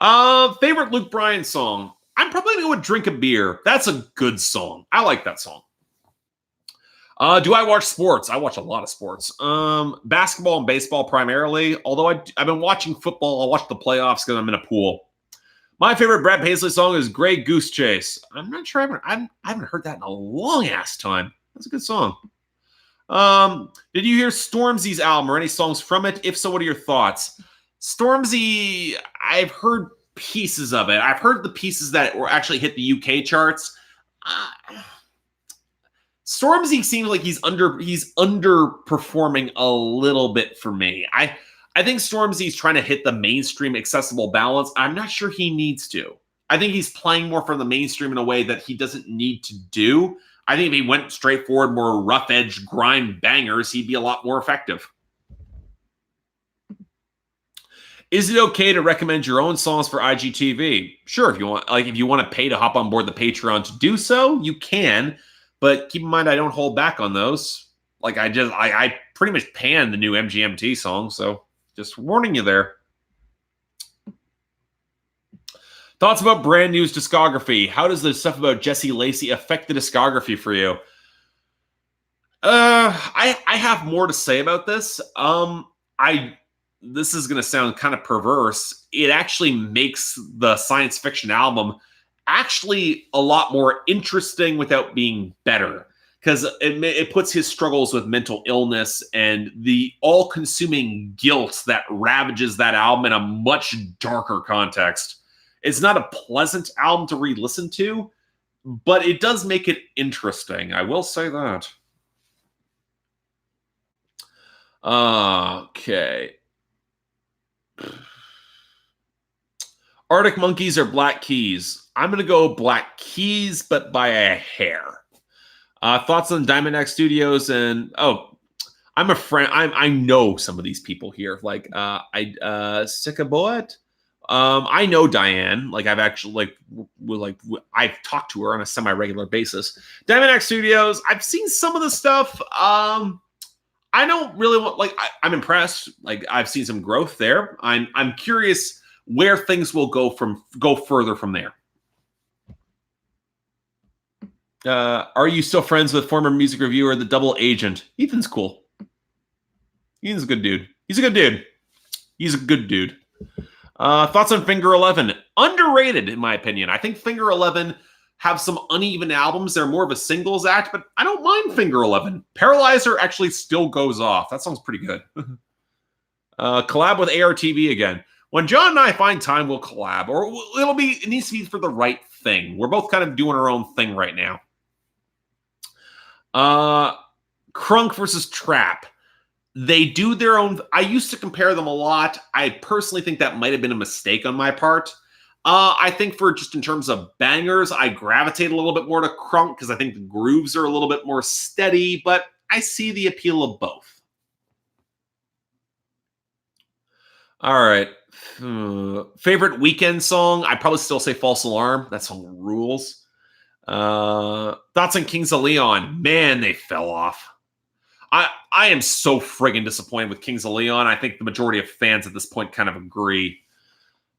S1: Favorite Luke Bryan song? I'm probably going to go with Drink a Beer. That's a good song. I like that song. Do I watch sports? I watch a lot of sports. Basketball and baseball primarily. Although I've been watching football. I'll watch the playoffs because I'm in a pool. My favorite Brad Paisley song is Grey Goose Chase. I'm not sure. I haven't heard that in a long-ass time. That's a good song. Did you hear Stormzy's album or any songs from it? If so, what are your thoughts? Stormzy, I've heard pieces of it. I've heard the pieces that were actually hit the UK charts. Stormzy seems like he's underperforming a little bit for me. I think Stormzy's trying to hit the mainstream accessible balance. I'm not sure he needs to. I think he's playing more for the mainstream in a way that he doesn't need to do. I think if he went straightforward, more rough edge grind bangers, he'd be a lot more effective. Is it okay to recommend your own songs for IGTV? Sure, if you want to pay to hop on board the Patreon to do so, you can. But keep in mind, I don't hold back on those. Like, I pretty much panned the new MGMT song, so just warning you there. Thoughts about Brand New's discography? How does the stuff about Jesse Lacey affect the discography for you? I have more to say about this. This is going to sound kind of perverse. It actually makes the science fiction album actually a lot more interesting without being better, because it puts his struggles with mental illness and the all-consuming guilt that ravages that album in a much darker context. It's not a pleasant album to re-listen to, but it does make it interesting. I will say that. Okay. Arctic Monkeys or Black Keys? I'm going to go Black Keys, but by a hair. Thoughts on Diamond X Studios and I'm a friend. I know some of these people here. Like Sickaboat. I know Diane. Like I've actually I've talked to her on a semi-regular basis. Diamond X Studios. I've seen some of the stuff. I don't really want I'm impressed. Like I've seen some growth there. I'm curious where things will go further from there. Are you still friends with former music reviewer, the double agent? Ethan's cool. Ethan's a good dude. He's a good dude. He's a good dude. Thoughts on Finger 11? Underrated, in my opinion. I think Finger 11 have some uneven albums. They're more of a singles act, but I don't mind Finger 11. Paralyzer actually still goes off. That sounds pretty good. Collab with ARTV again. When John and I find time, we'll collab. Or it needs to be for the right thing. We're both kind of doing our own thing right now. Crunk versus Trap. They do their own. I used to compare them a lot. I personally think that might have been a mistake on my part. I think for just in terms of bangers, I gravitate a little bit more to Crunk because I think the grooves are a little bit more steady, but I see the appeal of both. All right. Favorite Weekend song? I'd probably still say False Alarm. That song rules. Thoughts on Kings of Leon? Man, they fell off. I am so friggin' disappointed with Kings of Leon. I think the majority of fans at this point kind of agree.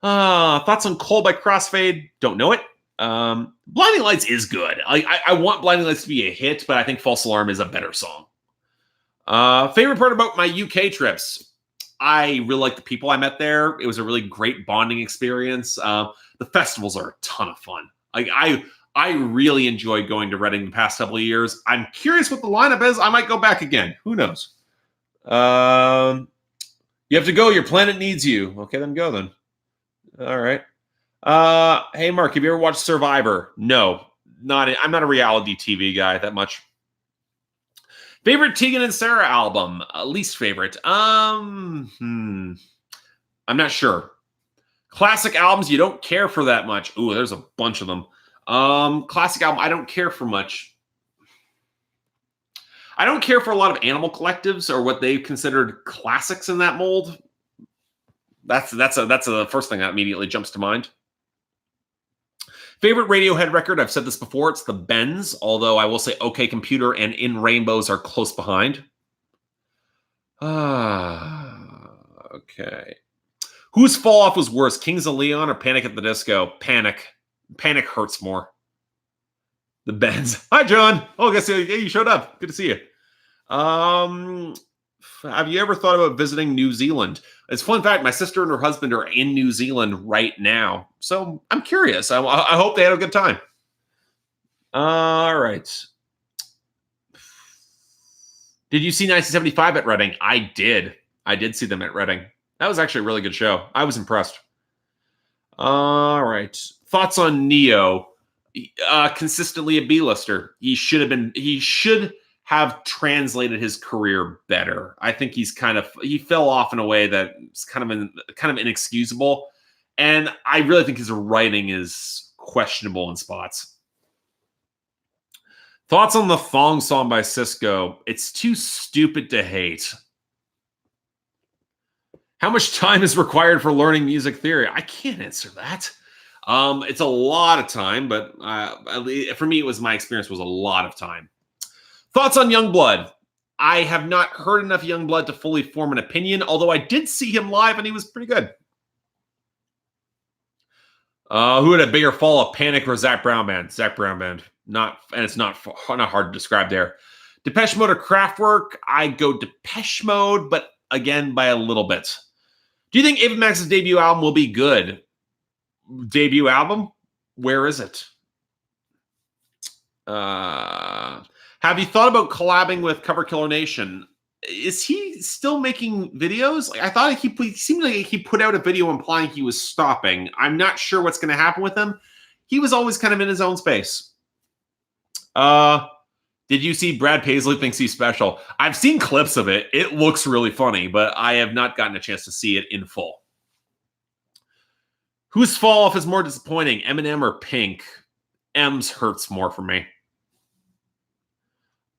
S1: Thoughts on Cold by Crossfade? Don't know it. Blinding Lights is good. I want Blinding Lights to be a hit, but I think False Alarm is a better song. Favorite part about my UK trips? I really like the people I met there. It was a really great bonding experience. The festivals are a ton of fun. I really enjoyed going to Reading the past couple of years. I'm curious what the lineup is. I might go back again. Who knows? You have to go. Your planet needs you. Okay, then go then. All right. Hey, Mark, have you ever watched Survivor? No, I'm not a reality TV guy that much. Favorite Tegan and Sarah album? Least favorite? I'm not sure. Classic albums you don't care for that much. Ooh, there's a bunch of them. Classic album I don't care for much. I don't care for a lot of Animal collectives or what they've considered classics in that mold. That's the first thing that immediately jumps to mind. Favorite Radiohead record? I've said this before. It's The Bends, although I will say OK Computer and In Rainbows are close behind. Okay. Whose fall off was worse, Kings of Leon or Panic at the Disco? Panic. Panic hurts more. The Bends. Hi, John. Oh, I guess you showed up. Good to see you. Have you ever thought about visiting New Zealand? It's a fun fact. My sister and her husband are in New Zealand right now. So I'm curious. I hope they had a good time. All right. Did you see 1975 at Reading? I did. I did see them at Reading. That was actually a really good show. I was impressed. All right. Thoughts on Neo? Consistently a B-lister. He should have translated his career better. I think he fell off in a way that's kind of inexcusable. And I really think his writing is questionable in spots. Thoughts on the Thong Song by Cisco? It's too stupid to hate. How much time is required for learning music theory? I can't answer that. It's a lot of time, but for me, my experience was a lot of time. Thoughts on Youngblood? I have not heard enough Youngblood to fully form an opinion, although I did see him live and he was pretty good. Who had a bigger fall of Panic or Zac Brown Band? Zac Brown Band. It's not hard to describe there. Depeche Mode or Kraftwerk? I go Depeche Mode, but again, by a little bit. Do you think Ava Max's debut album will be good? Debut album? Where is it? Have you thought about collabing with Cover Killer Nation? is he still making videos? Like, I thought he seemed like he put out a video implying he was stopping. I'm not sure what's going to happen with him. He was always kind of in his own space. Did you see Brad Paisley thinks he's special? I've seen clips of it. It looks really funny, but I have not gotten a chance to see it in full. Whose fall off is more disappointing, Eminem or Pink? M's hurts more for me.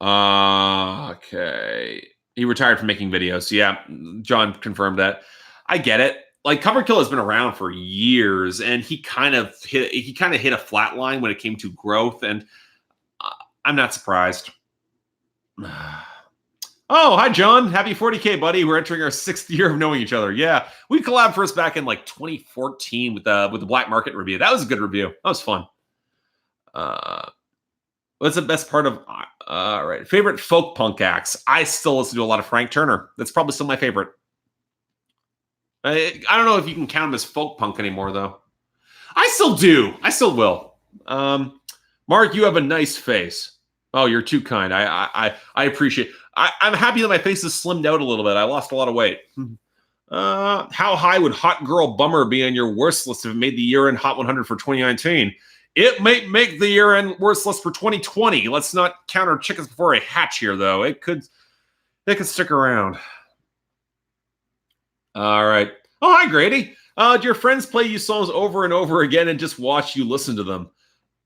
S1: Okay. He retired from making videos. Yeah, John confirmed that. I get it. Like, Cover Kill has been around for years, and he kind of hit a flat line when it came to growth, and I'm not surprised. Oh, hi, John. Happy 40K, buddy. We're entering our 6th year of knowing each other. Yeah, we collabed first back in like 2014 with the Black Market review. That was a good review. That was fun. What's the best part of right? Favorite folk punk acts? I still listen to a lot of Frank Turner. That's probably still my favorite. I don't know if you can count him as folk punk anymore, though. I still do. I still will. Mark, you have a nice face. Oh, you're too kind. I appreciate. I'm happy that my face is slimmed out a little bit. I lost a lot of weight. How high would Hot Girl Bummer be on your worst list if it made the year-end Hot 100 for 2019? It may make the year-end worst list for 2020. Let's not count our chickens before they hatch here, though. It could stick around. All right. Oh, hi, Grady. Do your friends play you songs over and over again and just watch you listen to them?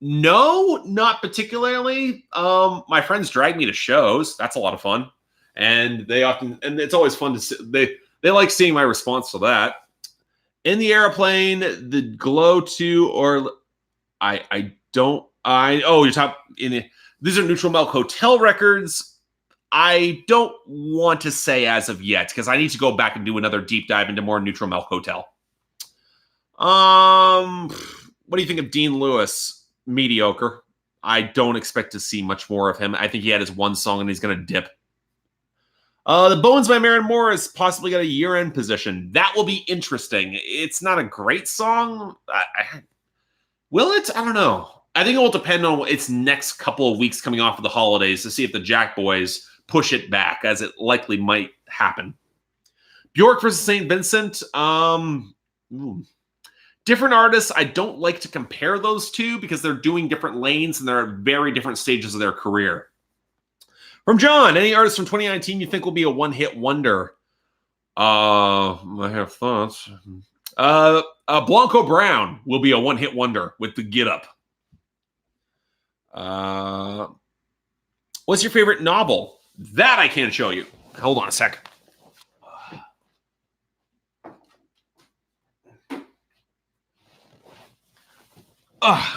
S1: No, not particularly. My friends drag me to shows. That's a lot of fun. And it's always fun to see. They like seeing my response to that. In the Airplane, the Glow 2, or these are Neutral Milk Hotel records. I don't want to say as of yet, because I need to go back and do another deep dive into more Neutral Milk Hotel. What do you think of Dean Lewis? Mediocre. I don't expect to see much more of him. I think he had his one song and he's going to dip. The Bones by Maren Moore has possibly got a year-end position. That will be interesting. It's not a great song. Will it? I don't know. I think it will depend on its next couple of weeks coming off of the holidays to see if the Jack Boys push it back, as it likely might happen. Bjork versus St. Vincent. Different artists. I don't like to compare those two because they're doing different lanes and they're at very different stages of their career. From John, any artist from 2019 you think will be a one-hit wonder? I have thoughts. Blanco Brown will be a one-hit wonder with the Get Up. What's your favorite novel? That I can't show you. Hold on a sec.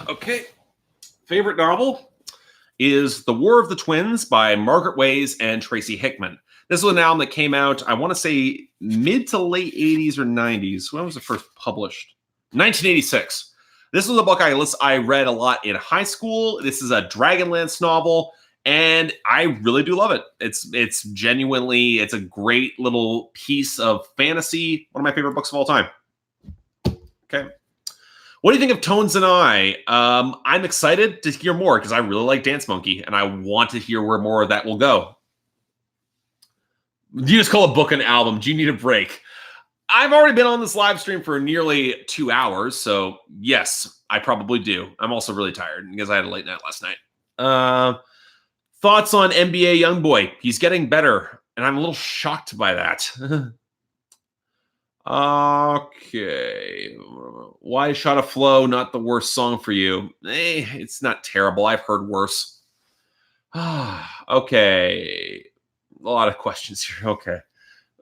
S1: Okay. Favorite novel is The War of the Twins by Margaret Weis and Tracy Hickman. This was an album that came out, I want to say, mid to late 80s or 90s. When was it first published? 1986. This was a book I read a lot in high school. This is a Dragonlance novel, and I really do love it. It's genuinely, it's a great little piece of fantasy. One of my favorite books of all time. Okay. What do you think of Tones and I? I'm excited to hear more because I really like Dance Monkey, and I want to hear where more of that will go. Do you just call a book an album? Do you need a break? I've already been on this live stream for nearly 2 hours, so yes, I probably do. I'm also really tired because I had a late night last night. Thoughts on NBA Youngboy? He's getting better, and I'm a little shocked by that. Okay. Why Shot of Flow not the worst song for you? It's not terrible. I've heard worse. Okay. A lot of questions here. Okay.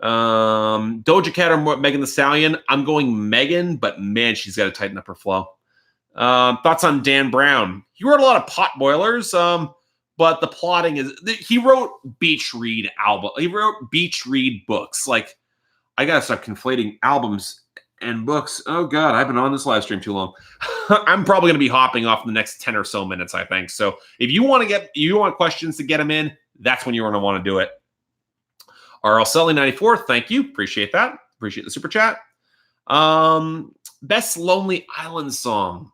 S1: Doja Cat or Megan Thee Stallion? I'm going Megan, but man, she's got to tighten up her flow. Thoughts on Dan Brown? He wrote a lot of pot boilers, but the plotting is... He wrote Beach Read album. He wrote Beach Read books. Like, I gotta stop conflating albums and books. Oh God, I've been on this live stream too long. I'm probably gonna be hopping off in the next 10 or so minutes, I think. So if you want questions to get them in, that's when you're gonna want to do it. RL Selly 94, thank you. Appreciate that. Appreciate the super chat. Best Lonely Island song.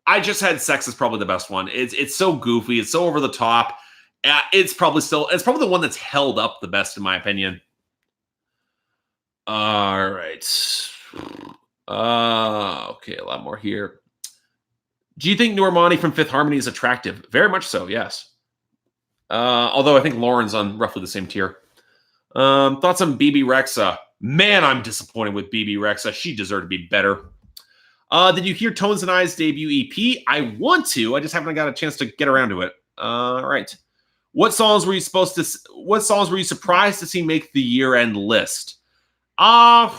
S1: I just had Sex is probably the best one. It's so goofy. It's so over the top. It's probably the one that's held up the best in my opinion. All right. Okay, a lot more here. Do you think Normani from Fifth Harmony is attractive? Very much so, yes. Although I think Lauren's on roughly the same tier. Thoughts on BB Rexa? Man, I'm disappointed with BB Rexa. She deserved to be better. Did you hear Tones and I's debut EP? I want to. I just haven't got a chance to get around to it. All right. What songs were you surprised to see make the year-end list? I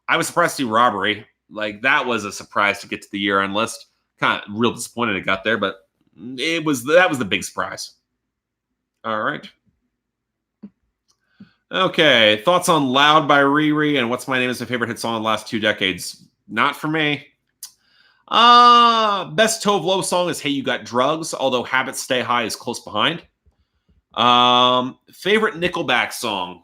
S1: was surprised to see Robbery. Like, that was a surprise to get to the year-end list. Kind of real disappointed it got there, but that was the big surprise. All right. Okay. Thoughts on Loud by Riri and What's My Name is my favorite hit song in the last 2 decades. Not for me. Best Tove Lo song is Hey You Got Drugs, although Habits Stay High is close behind. Favorite Nickelback song?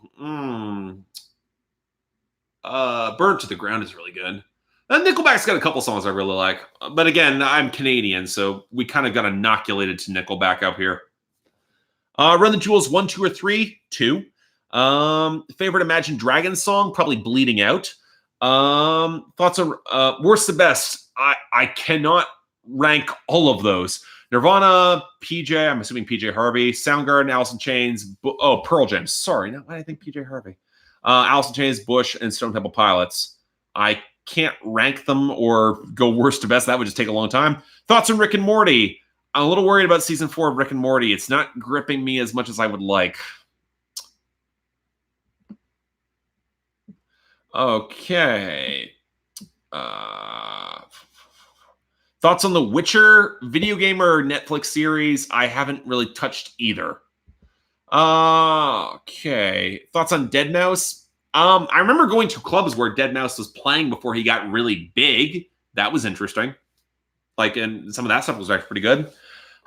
S1: Burnt to the Ground is really good. Nickelback's got a couple songs I really like. But again, I'm Canadian, so we kind of got inoculated to Nickelback up here. Run the Jewels 1, 2, or 3? 2. Favorite Imagine Dragons song? Probably Bleeding Out. Thoughts on worst to best? I cannot rank all of those. Nirvana, PJ, I'm assuming PJ Harvey, Soundgarden, Alice in Chains, Pearl Jam. Sorry, why did I think PJ Harvey? Alice in Chains, Bush, and Stone Temple Pilots. I can't rank them or go worst to best. That would just take a long time. Thoughts on Rick and Morty? I'm a little worried about season 4 of Rick and Morty. It's not gripping me as much as I would like. Okay. Thoughts on The Witcher video game or Netflix series? I haven't really touched either. Okay. Thoughts on Deadmau5? I remember going to clubs where Deadmau5 was playing before he got really big. That was interesting. And some of that stuff was actually pretty good.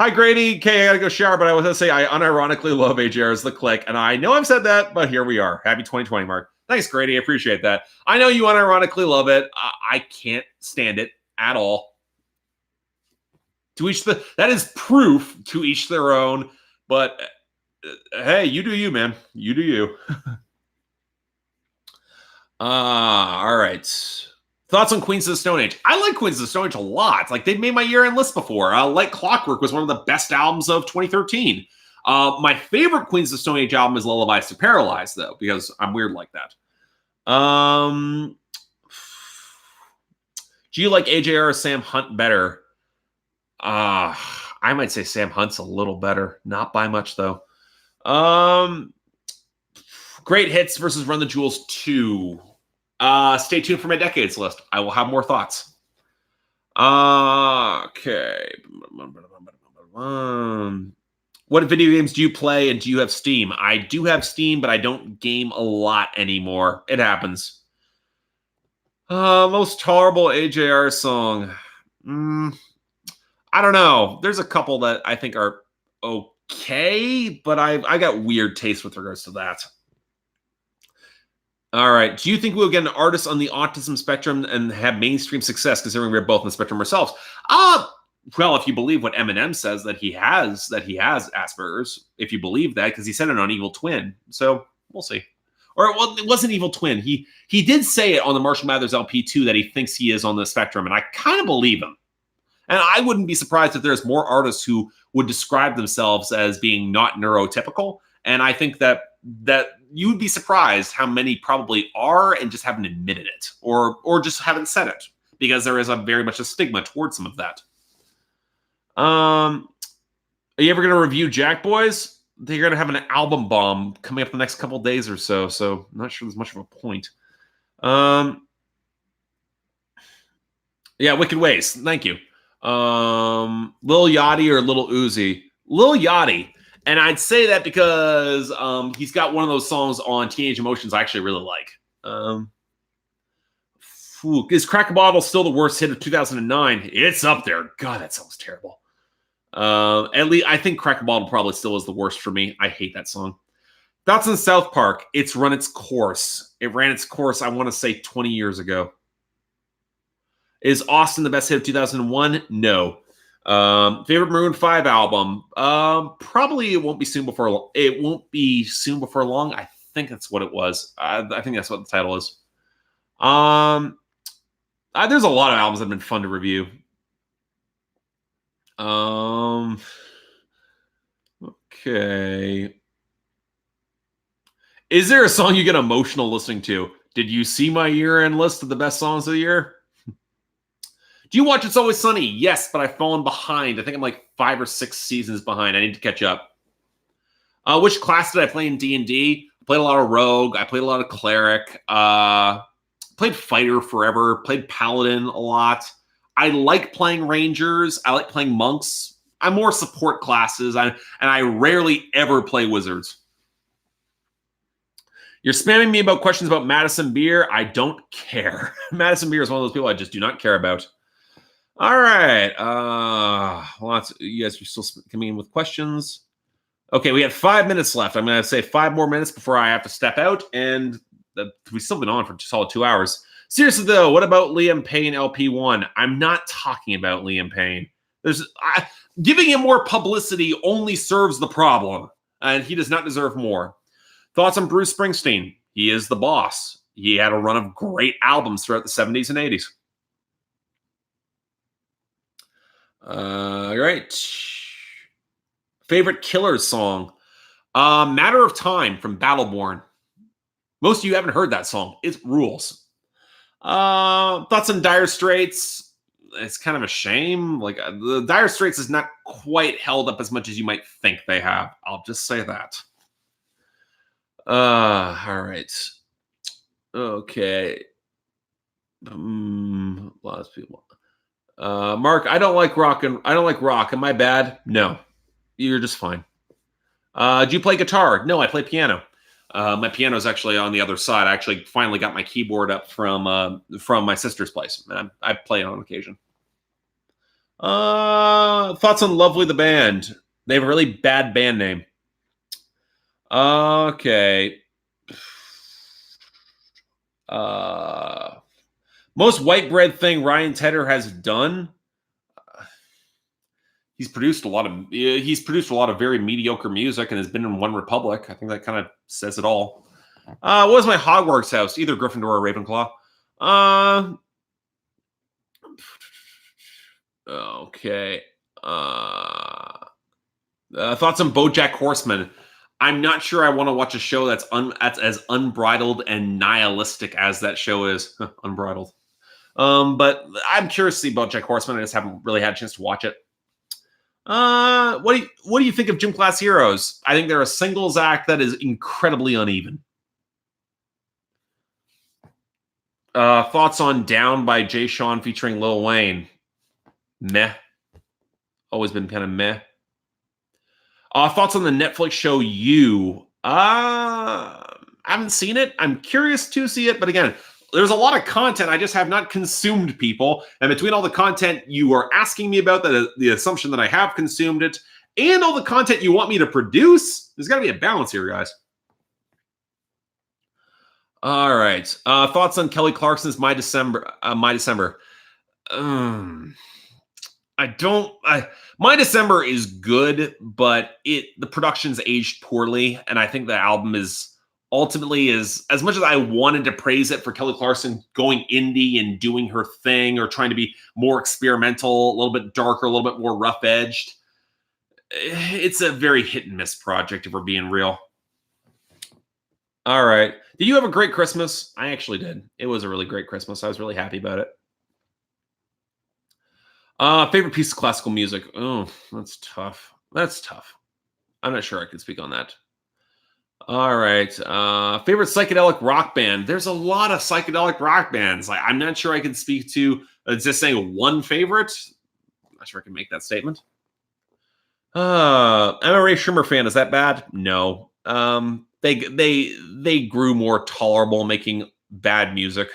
S1: Hi, Grady. Okay, I gotta go shower, but I was gonna say I unironically love AJR's The Click, and I know I've said that, but here we are. Happy 2020, Mark. Thanks, Grady. I appreciate that. I know you unironically love it. I can't stand it at all. That is proof, to each their own. But hey, you do you, man. You do you. All right. Thoughts on Queens of the Stone Age? I like Queens of the Stone Age a lot. They've made my year-end list before. Like Clockwork was one of the best albums of 2013. My favorite Queens of the Stone Age album is Lullabies to Paralyze, though, because I'm weird like that. Do you like AJR or Sam Hunt better? I might say Sam Hunt's a little better. Not by much, though. Great Hits versus Run the Jewels 2. Stay tuned for my decades list. I will have more thoughts. Okay. What video games do you play, and do you have Steam? I do have Steam, but I don't game a lot anymore. It happens. Most tolerable AJR song. I don't know. There's a couple that I think are okay, but I got weird taste with regards to that. All right. Do you think we'll get an artist on the autism spectrum and have mainstream success, considering we're both on the spectrum ourselves? Well, if you believe what Eminem says that he has Asperger's, if you believe that, because he said it on Evil Twin. So we'll see. Or well, it wasn't Evil Twin. He did say it on the Marshall Mathers LP too, that he thinks he is on the spectrum, and I kind of believe him. And I wouldn't be surprised if there's more artists who would describe themselves as being not neurotypical. And I think that you would be surprised how many probably are and just haven't admitted it, or just haven't said it, because there is very much a stigma towards some of that. Are you ever going to review Jack Boys? They're going to have an album bomb coming up the next couple days or so, so I'm not sure there's much of a point. Yeah, Wicked Ways. Thank you. Lil Yachty or Lil Uzi? Lil Yachty. And I'd say that because he's got one of those songs on Teenage Emotions I actually really like. Is Crack a Bottle still the worst hit of 2009? It's up there. God, that song's terrible. At least I think Crack a Bottle probably still is the worst for me. I hate that song. Thoughts on South Park? It's run its course. It ran its course, I want to say, 20 years ago. Is Austin the best hit of 2001? No. Favorite Maroon 5 album? Probably it won't be soon before long. It won't be soon before long. I think that's what it was. I think that's what the title is. There's a lot of albums that have been fun to review. Okay. Is there a song you get emotional listening to? Did you see my year-end list of the best songs of the year? Do you watch It's Always Sunny? Yes, but I've fallen behind. I think I'm like 5 or 6 seasons behind. I need to catch up. Which class did I play in D&D? I played a lot of Rogue. I played a lot of Cleric. Played Fighter forever. Played Paladin a lot. I like playing Rangers. I like playing Monks. I'm more support classes. And I rarely ever play Wizards. You're spamming me about questions about Madison Beer. I don't care. Madison Beer is one of those people I just do not care about. All right. You guys are still coming in with questions. Okay, we have 5 minutes left. I'm going to say 5 more minutes before I have to step out, and we've still been on for solid 2 hours. Seriously, though, what about Liam Payne LP1? I'm not talking about Liam Payne. Giving him more publicity only serves the problem, and he does not deserve more. Thoughts on Bruce Springsteen? He is the boss. He had a run of great albums throughout the 70s and 80s. All right. Favorite Killers song? Matter of Time from Battleborn. Most of you haven't heard that song. It rules. Thoughts on Dire Straits? It's kind of a shame. Like the Dire Straits is not quite held up as much as you might think they have. I'll just say that. All right. Okay. Lots of people. Mark, I don't like rock. Am I bad? No, you're just fine. Do you play guitar? No, I play piano. My piano is actually on the other side. I actually finally got my keyboard up from my sister's place, and I play it on occasion. Thoughts on Lovely the band? They have a really bad band name. Okay. Most white bread thing Ryan Tedder has done. He's produced a lot of very mediocre music and has been in One Republic. I think that kind of says it all. What was my Hogwarts house? Either Gryffindor or Ravenclaw. Okay. Thoughts on BoJack Horseman? I'm not sure I want to watch a show that's as unbridled and nihilistic as that show is. Unbridled. But I'm curious to see BoJack Horseman. I just haven't really had a chance to watch it. What do you think of Gym Class Heroes? I think they're a singles act that is incredibly uneven. Thoughts on Down by Jay Sean featuring Lil Wayne? Meh. Always been kind of meh. Thoughts on the Netflix show You? I haven't seen it. I'm curious to see it, but again, there's a lot of content I just have not consumed, people. And between all the content you are asking me about, the assumption that I have consumed it, and all the content you want me to produce, there's got to be a balance here, guys. All right. Thoughts on Kelly Clarkson's My December. My December is good, but the production's aged poorly, and I think the album is ultimately as much as I wanted to praise it for Kelly Clarkson going indie and doing her thing or trying to be more experimental, a little bit darker, a little bit more rough-edged. It's a very hit and miss project, if we're being real. All right. Did you have a great Christmas? I actually did. It was a really great Christmas. I was really happy about it. Favorite piece of classical music? Oh, that's tough. I'm not sure I could speak on that. All right. Favorite psychedelic rock band? There's a lot of psychedelic rock bands. I'm not sure I can speak to just saying one favorite. I'm not sure I can make that statement. I'm a Ray Schumer fan. Is that bad? No. They grew more tolerable making bad music.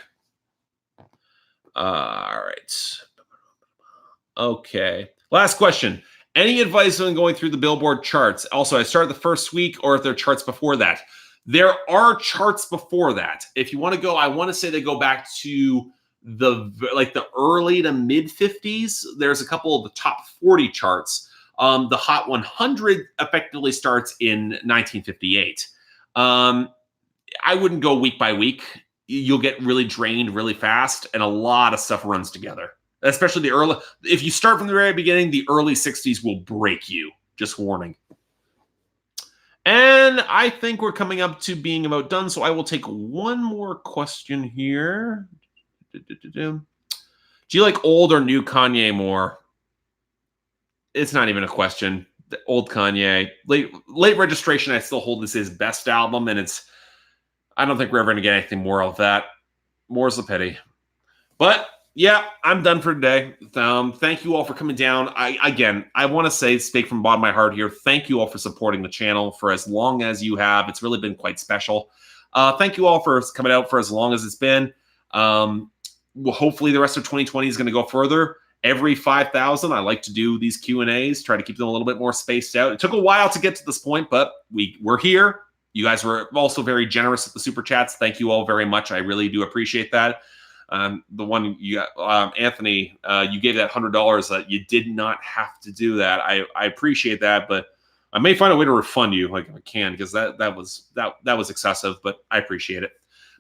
S1: All right. Okay. Last question. Any advice on going through the Billboard charts? Also, I started the first week, or if there are charts before that. There are charts before that. If you want to go, I want to say they go back to the early to mid 50s. There's a couple of the top 40 charts. The Hot 100 effectively starts in 1958. I wouldn't go week by week. You'll get really drained really fast, and a lot of stuff runs together. Especially the early. If you start from the very beginning, the early 60s will break you. Just warning. And I think we're coming up to being about done, so I will take one more question here. Do you like old or new Kanye more? It's not even a question. The old Kanye. Late Registration, I still hold this his best album, and I don't think we're ever going to get anything more of that. More's the pity. But yeah, I'm done for today. Thank you all for coming down. I want to speak from the bottom of my heart here. Thank you all for supporting the channel for as long as you have. It's really been quite special. Thank you all for coming out for as long as it's been. Hopefully the rest of 2020 is going to go further. Every 5,000, I like to do these Q&As, try to keep them a little bit more spaced out. It took a while to get to this point, but we're here. You guys were also very generous with the super chats. Thank you all very much. I really do appreciate that. The one you got, Anthony, you gave that $100. You did not have to do that. I appreciate that, but I may find a way to refund you, like if I can, because that was excessive. But I appreciate it.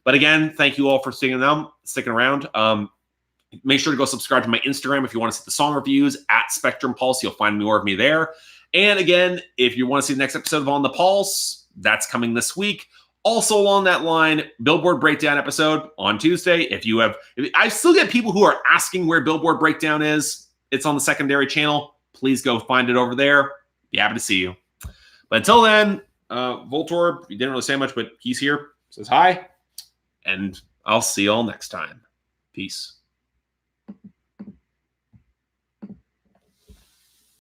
S1: But again, thank you all for sticking around. Make sure to go subscribe to my Instagram if you want to see the song reviews at Spectrum Pulse. You'll find more of me there. And again, if you want to see the next episode of On the Pulse, that's coming this week. Also along that line, Billboard Breakdown episode on Tuesday. I still get people who are asking where Billboard Breakdown is. It's on the secondary channel. Please go find it over there. Be happy to see you. But until then, Voltor, you didn't really say much, but he's here. Says hi. And I'll see you all next time. Peace.